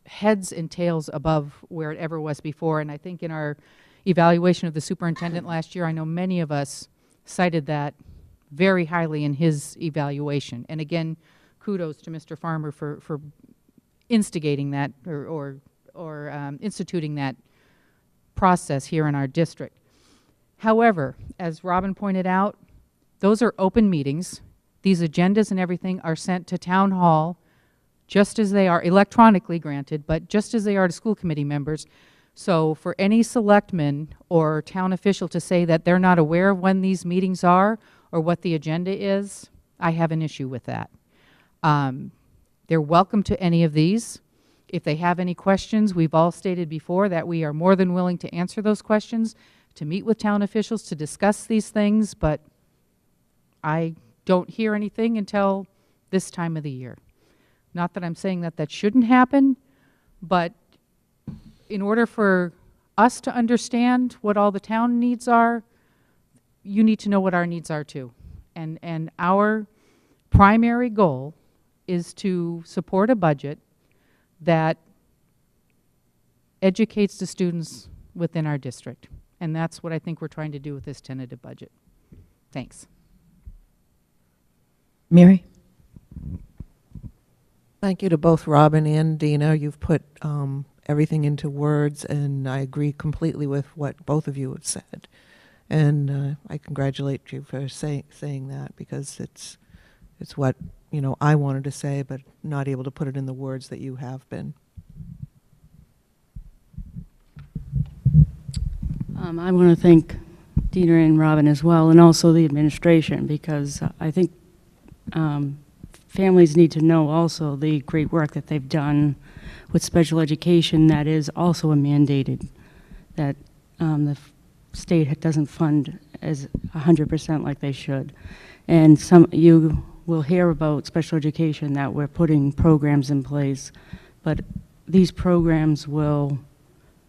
heads and tails above where it ever was before. And I think in our evaluation of the superintendent last year, I know many of us cited that very highly in his evaluation. And again, kudos to Mr. Farmer for instigating that or instituting that process here in our district. However, as Robin pointed out, those are open meetings. These agendas and everything are sent to town hall just as they are, electronically granted, but just as they are to school committee members. So for any selectman or town official to say that they're not aware of when these meetings are, or what the agenda is, I have an issue with that. They're welcome to any of these. If they have any questions, we've all stated before that we are more than willing to answer those questions, to meet with town officials, to discuss these things, but I don't hear anything until this time of the year. Not that I'm saying that that shouldn't happen, but in order for us to understand what all the town needs are, you need to know what our needs are too. And our primary goal is to support a budget that educates the students within our district. And that's what I think we're trying to do with this tentative budget. Thanks. Mary? Thank you to both Robin and Dina. You've put everything into words, and I agree completely with what both of you have said. And I congratulate you for saying that, because it's what, you know, I wanted to say, but not able to put it in the words that you have been. I want to thank Dina and Robin as well, and also the administration, because I think families need to know also the great work that they've done with special education that is also a mandated, that the state doesn't fund as 100% like they should. And you will hear about special education that we're putting programs in place, but these programs will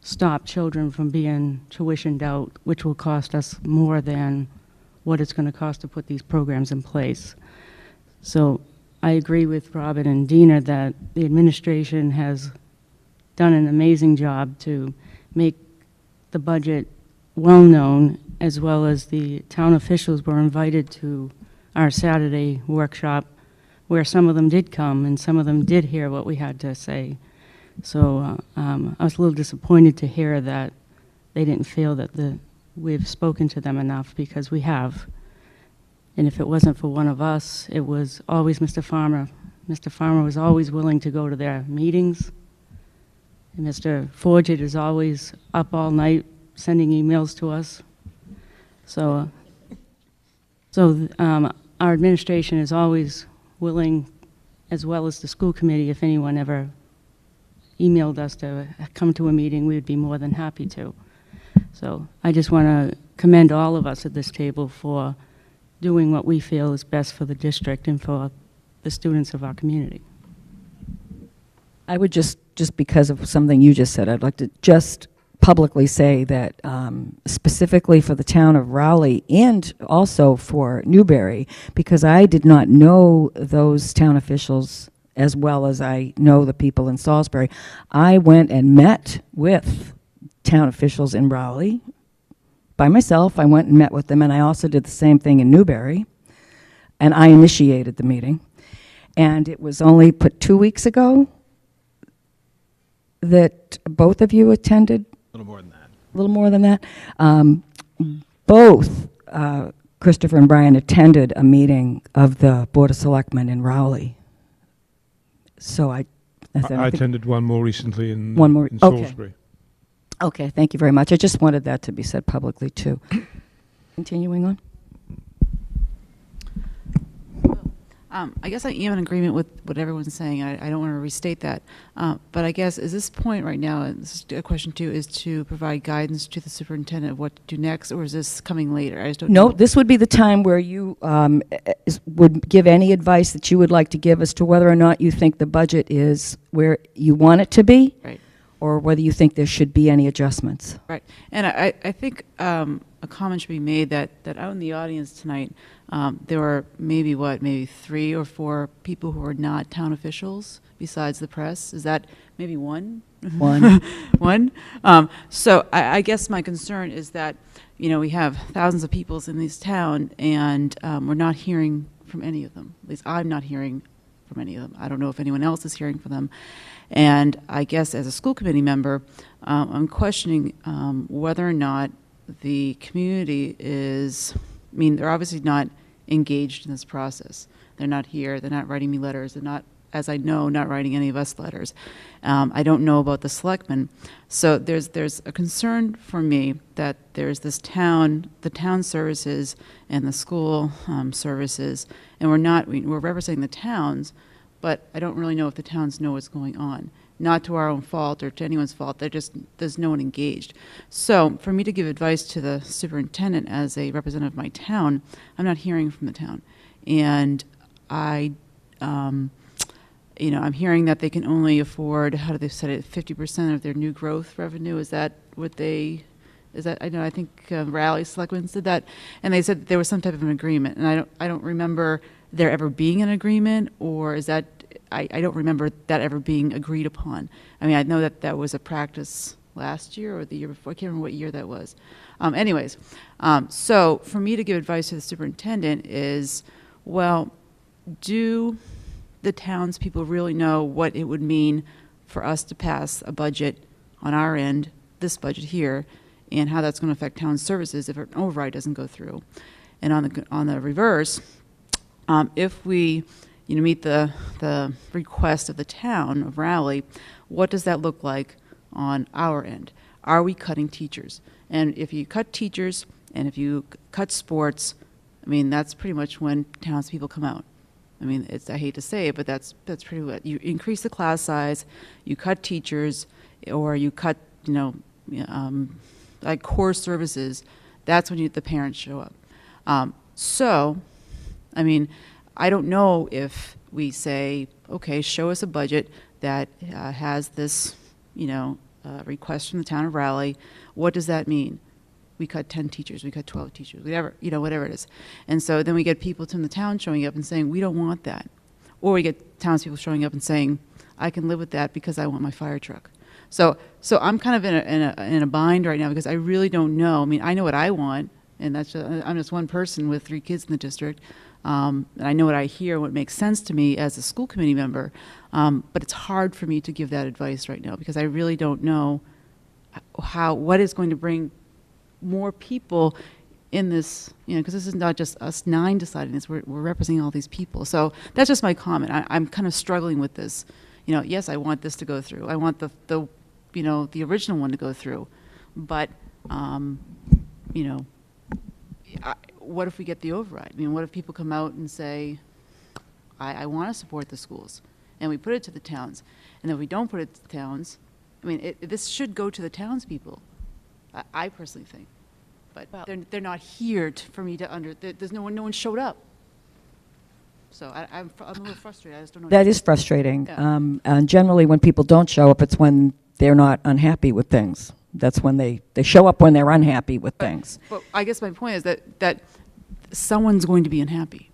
stop children from being tuitioned out, which will cost us more than what it's going to cost to put these programs in place. So I agree with Robin and Dina that the administration has done an amazing job to make the budget well-known, as well as the town officials were invited to our Saturday workshop, where some of them did come and some of them did hear what we had to say. So I was a little disappointed to hear that they didn't feel that we've spoken to them enough, because we have. And if it wasn't for one of us, it was always Mr. Farmer. Mr. Farmer was always willing to go to their meetings. And Mr. Forget is always up all night sending emails to us. So, our administration is always willing, as well as the school committee. If anyone ever emailed us to come to a meeting, we would be more than happy to. So I just want to commend all of us at this table for doing what we feel is best for the district and for the students of our community. I would just because of something you just said, I'd like to just publicly say that specifically for the town of Raleigh and also for Newbury, because I did not know those town officials as well as I know the people in Salisbury, I went and met with town officials in Raleigh by myself. I went and met with them, and I also did the same thing in Newbury, and I initiated the meeting. And it was only put 2 weeks ago that both of you attended. A little more than that. A little more than that. Both Christopher and Brian attended a meeting of the Board of Selectmen in Raleigh. So I attended one more recently in okay. Salisbury. Okay, thank you very much. I just wanted that to be said publicly too. Continuing on. I guess I am in agreement with what everyone's saying. I don't want to restate that. But I guess is this point right now, and this is a question too, is to provide guidance to the superintendent of what to do next, or is this coming later? I just don't know. No, this would be the time where you would give any advice that you would like to give as to whether or not you think the budget is where you want it to be, right, or whether you think there should be any adjustments. Right. And I think a comment should be made that out in the audience tonight, there are maybe 3 or 4 people who are not town officials besides the press. Is that maybe one? One. One? So I guess my concern is that, you know, we have thousands of people in this town, and we're not hearing from any of them. At least I'm not hearing from any of them. I don't know if anyone else is hearing from them. And I guess as a school committee member, I'm questioning whether or not the community is, they're obviously not engaged in this process. They're not here, they're not writing me letters, they're not as I know, not writing any of us letters. I don't know about the selectmen. So there's a concern for me that there's the town services and the school services, and we're representing the towns, but I don't really know if the towns know what's going on. Not to our own fault or to anyone's fault, there's no one engaged. So for me to give advice to the superintendent as a representative of my town, I'm not hearing from the town. And I'm hearing that they can only afford, how do they set it, 50% of their new growth revenue. Is that what I know, I think Raleigh Selectmen did that, and they said that there was some type of an agreement, and I don't remember there ever being an agreement, or is that, I don't remember that ever being agreed upon. I mean, I know that was a practice last year or the year before. I can't remember what year that was. So for me to give advice to the superintendent is, well, do the townspeople really know what it would mean for us to pass a budget on our end, this budget here, and how that's going to affect town services if an override doesn't go through? And on the reverse, if we meet the request of the town of Raleigh, what does that look like on our end? Are we cutting teachers? And if you cut teachers and if you cut sports, I mean, that's pretty much when townspeople come out. I mean, I hate to say it, but that's pretty what you increase the class size, you cut teachers, or you cut like core services. That's when the parents show up. So, I mean, I don't know if we say, okay, show us a budget that has this, request from the town of Raleigh. What does that mean? We cut 10 teachers, we cut 12 teachers, whatever it is. And so then we get people from the town showing up and saying, we don't want that. Or we get townspeople showing up and saying, I can live with that because I want my fire truck. So I'm kind of in a bind right now because I really don't know. I mean, I know what I want, and I'm just one person with 3 kids in the district. And I know what I hear, what makes sense to me as a school committee member, but it's hard for me to give that advice right now because I really don't know what is going to bring more people in this, because this is not just us 9 deciding this, we're representing all these people. So that's just my comment. I'm kind of struggling with this. Yes, I want this to go through. I want the original one to go through, but what if we get the override? I mean, what if people come out and say, I want to support the schools, and we put it to the towns, and then we don't put it to the towns? I mean, this should go to the townspeople, I personally think, but they're not here for me to there's no one showed up. So I'm a little frustrated. I just don't know. That is frustrating. Yeah. And generally, when people don't show up, it's when they're not unhappy with things. That's when they show up when they're unhappy with things. But I guess my point is that someone's going to be unhappy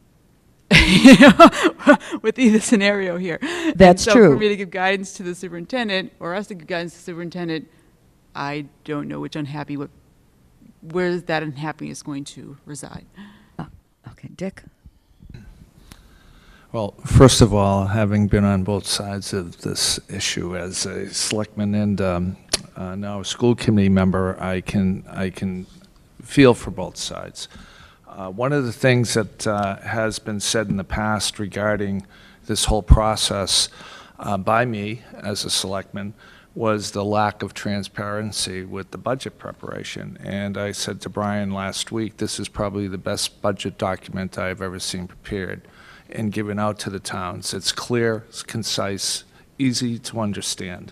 with either scenario here. That's so true. For me to give guidance to the superintendent, or us to give guidance to the superintendent, I don't know where that unhappiness is going to reside. Okay, Dick? Well, first of all, having been on both sides of this issue as a selectman and now a school committee member, I can feel for both sides. One of the things that has been said in the past regarding this whole process by me as a selectman was the lack of transparency with the budget preparation. And I said to Brian last week, this is probably the best budget document I've ever seen prepared and given out to the towns. It's clear, it's concise, easy to understand.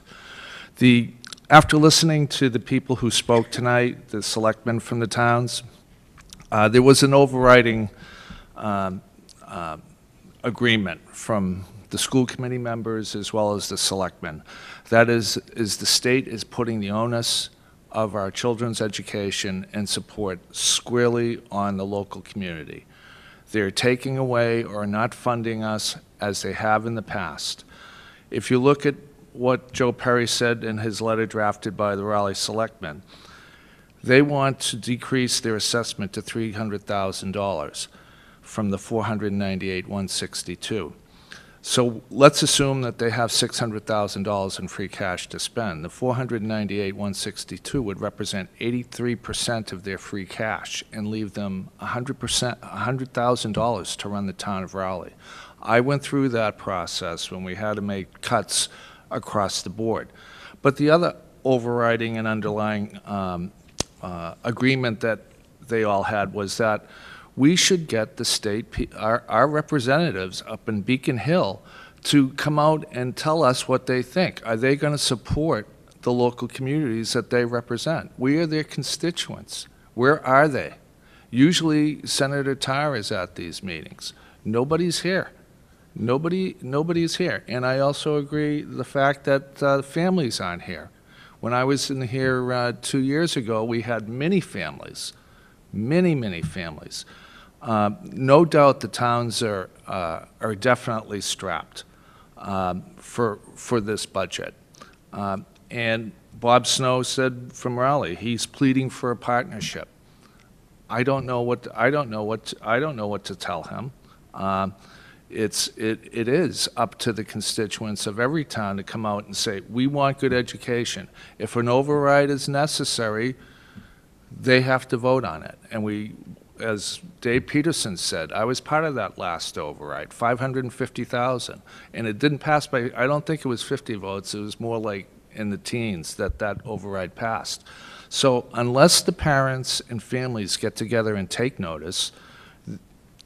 After listening to the people who spoke tonight, the selectmen from the towns, there was an overriding agreement from the school committee members as well as the selectmen. That is the state is putting the onus of our children's education and support squarely on the local community. They're taking away or not funding us as they have in the past. If you look at what Joe Perry said in his letter drafted by the Raleigh Selectmen, they want to decrease their assessment to $300,000 from the $498,162. So let's assume that they have $600,000 in free cash to spend. The $498,162 would represent 83% of their free cash and leave them $100,000 to run the town of Raleigh. I went through that process when we had to make cuts across the board. But the other overriding and underlying agreement that they all had was that we should get the state, our representatives up in Beacon Hill to come out and tell us what they think. Are they going to support the local communities that they represent? We are their constituents. Where are they? Usually Senator Tarr is at these meetings. Nobody's here. Nobody's here. And I also agree the fact that families aren't here. When I was in here 2 years ago, we had many families, many families. No doubt the towns are definitely strapped for this budget. And Bob Snow said from Raleigh, he's pleading for a partnership. I don't know what to tell him. It is up to the constituents of every town to come out and say, we want good education. If an override is necessary, they have to vote on it. And we, as Dave Peterson said, I was part of that last override, 550,000. And it didn't pass by, I don't think it was 50 votes, it was more like in the teens that override passed. So unless the parents and families get together and take notice,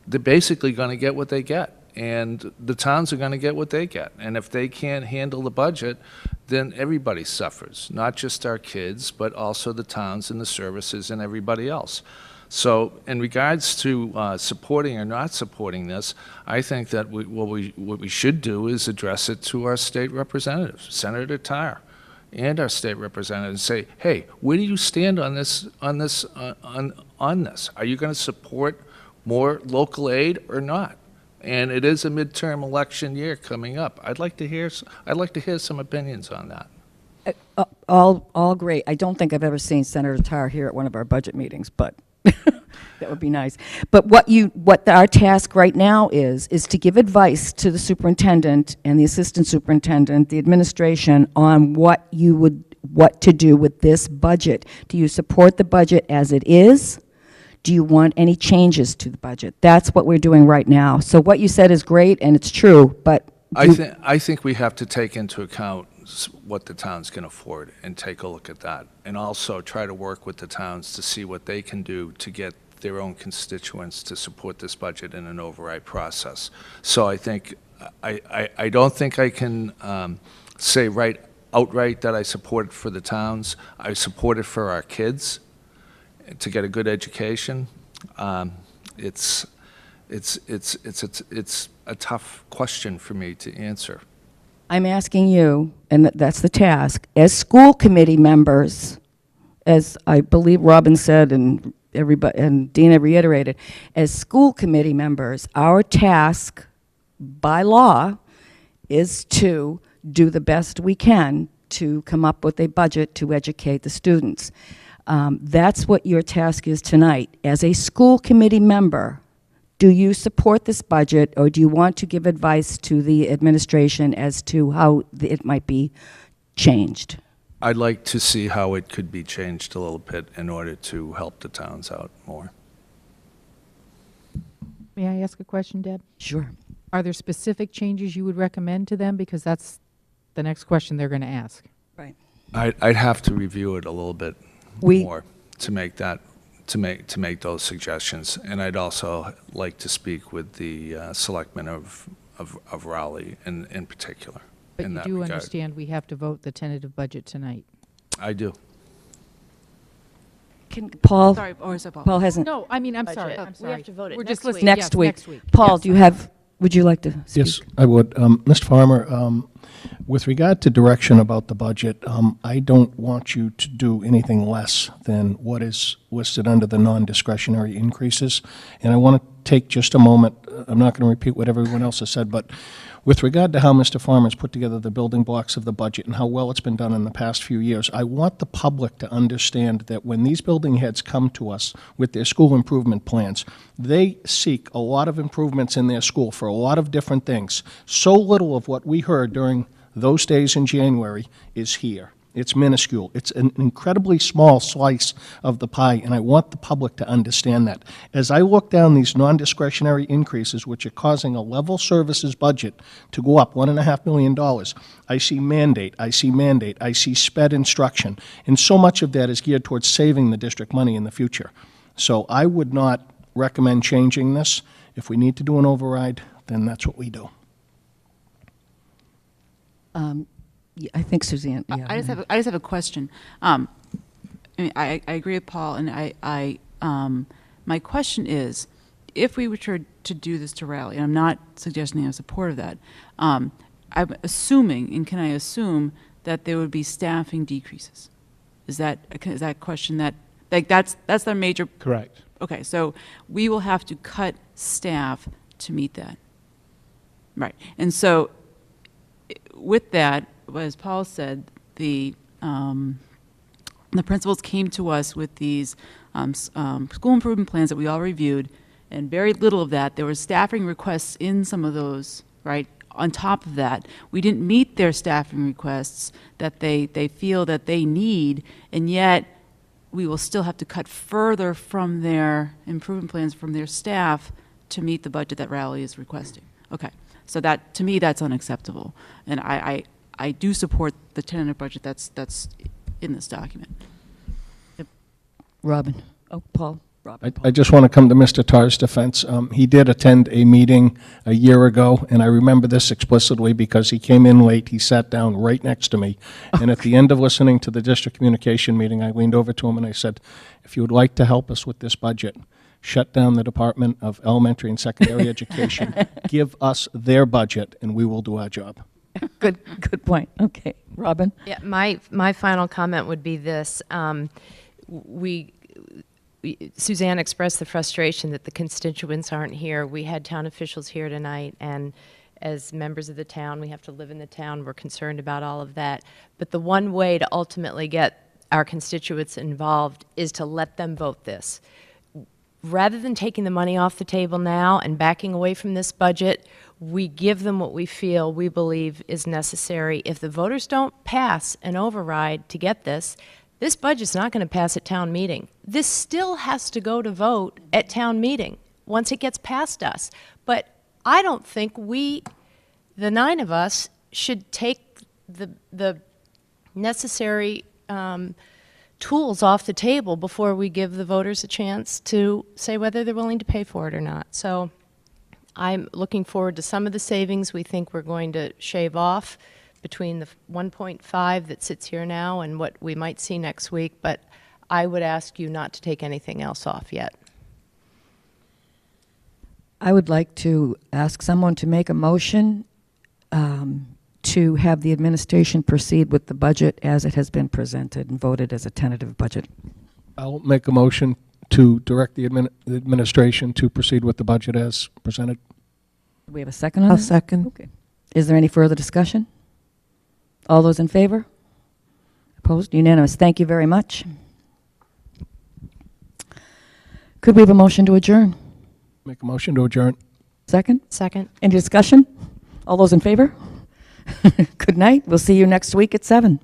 they're basically going to get what they get. And the towns are going to get what they get. And if they can't handle the budget, then everybody suffers, not just our kids, but also the towns and the services and everybody else. So in regards to supporting or not supporting this, I think that what we should do is address it to our state representatives, Senator Tarr, and our state representatives, and say, hey, where do you stand on this? On this? Are you going to support more local aid or not? And it is a midterm election year coming up. I'd like to hear some opinions on that. All great. I don't think I've ever seen Senator Tarr here at one of our budget meetings, but that would be nice. But what our task right now is to give advice to the superintendent and the assistant superintendent, the administration, on what to do with this budget. Do you support the budget as it is? Do you want any changes to the budget? That's what we're doing right now. So what you said is great and it's true, but I think we have to take into account what the towns can afford and take a look at that, and also try to work with the towns to see what they can do to get their own constituents to support this budget in an override process. So I think I don't think I can say outright that I support it for the towns. I support it for our kids to get a good education. It's a tough question for me to answer. I'm asking you, and that's the task, as school committee members, as I believe Robin said and everybody and Dina reiterated, as school committee members, our task by law is to do the best we can to come up with a budget to educate the students. That's what your task is tonight. As a school committee member, do you support this budget, or do you want to give advice to the administration as to how it might be changed? I'd like to see how it could be changed a little bit in order to help the towns out more. May I ask a question, Deb? Sure. Are there specific changes you would recommend to them? Because that's the next question they're going to ask. Right. I'd have to review it a little bit more to make that to make those suggestions, and I'd also like to speak with the selectmen of Raleigh in particular. But in you that do regard. understand we have to vote the tentative budget tonight. I do. Paul? Sorry, or is it Paul? Paul hasn't. No, I mean, I'm Budget. sorry. I'm We sorry. have to vote it We're next just week. listening. Next Yes, week. next week. Paul, Yes. would you like to speak? Yes, I would. Mr. Farmer, with regard to direction about the budget, I don't want you to do anything less than what is listed under the non-discretionary increases. And I want to take just a moment I'm not going to repeat what everyone else has said, but with regard to how Mr. Farmer's put together the building blocks of the budget and how well it's been done in the past few years, I want the public to understand that when these building heads come to us with their school improvement plans, they seek a lot of improvements in their school for a lot of different things. So little of what we heard during those days in January is here. It's minuscule. It's an incredibly small slice of the pie, and I want the public to understand that. As I look down these non-discretionary increases, which are causing a level services budget to go up $1.5 million, I see mandate, I see sped instruction, and so much of that is geared towards saving the district money in the future. So I would not recommend changing this. If we need to do an override, then that's what we do. Yeah, I think Suzanne, yeah. I just have a question. I mean, I agree with Paul, and my question is, if we were to do this to Raleigh, and I'm not suggesting I'm in support of that, I'm assuming, and can I assume that there would be staffing decreases? Is that a question that, like, that's their major? Correct. Okay, so we will have to cut staff to meet that. Right, and so with that, as Paul said, the principals came to us with these school improvement plans that we all reviewed, and very little of that. There were staffing requests in some of those, right? On top of that, we didn't meet their staffing requests that they feel that they need, and yet we will still have to cut further from their improvement plans from their staff to meet the budget that Raleigh is requesting. Okay, so that, to me, that's unacceptable, and I do support the tentative budget that's in this document. Robin. Oh, Paul. Robin. I just want to come to Mr. Tarr's defense. He did attend a meeting a year ago, and I remember this explicitly because he came in late. He sat down right next to me. And at the end of listening to the district communication meeting, I leaned over to him and I said, if you would like to help us with this budget, shut down the Department of Elementary and Secondary Education, give us their budget, and we will do our job. Good point. Okay. Robin? Yeah, my final comment would be this. Suzanne expressed the frustration that the constituents aren't here. We had town officials here tonight, and as members of the town, we have to live in the town. We're concerned about all of that. But the one way to ultimately get our constituents involved is to let them vote this. Rather than taking the money off the table now and backing away from this budget, we give them what we feel we believe is necessary. If the voters don't pass an override to get this budget's not going to pass at town meeting. This still has to go to vote at town meeting once it gets past us. But I don't think we, the 9 of us, should take the necessary tools off the table before we give the voters a chance to say whether they're willing to pay for it or not. So I'm looking forward to some of the savings we think we're going to shave off between the 1.5 that sits here now and what we might see next week, but I would ask you not to take anything else off yet. I would like to ask someone to make a motion to have the administration proceed with the budget as it has been presented and voted as a tentative budget. I'll make a motion to direct the administration to proceed with the budget as presented. Do we have a second on I'll that? second. Okay. Is there any further discussion? All those in favor? Opposed? Unanimous. Thank you very much. Could we have a motion to adjourn? Make a motion to adjourn. Second? Second. Any discussion? All those in favor? Good night. We'll see you next week at 7.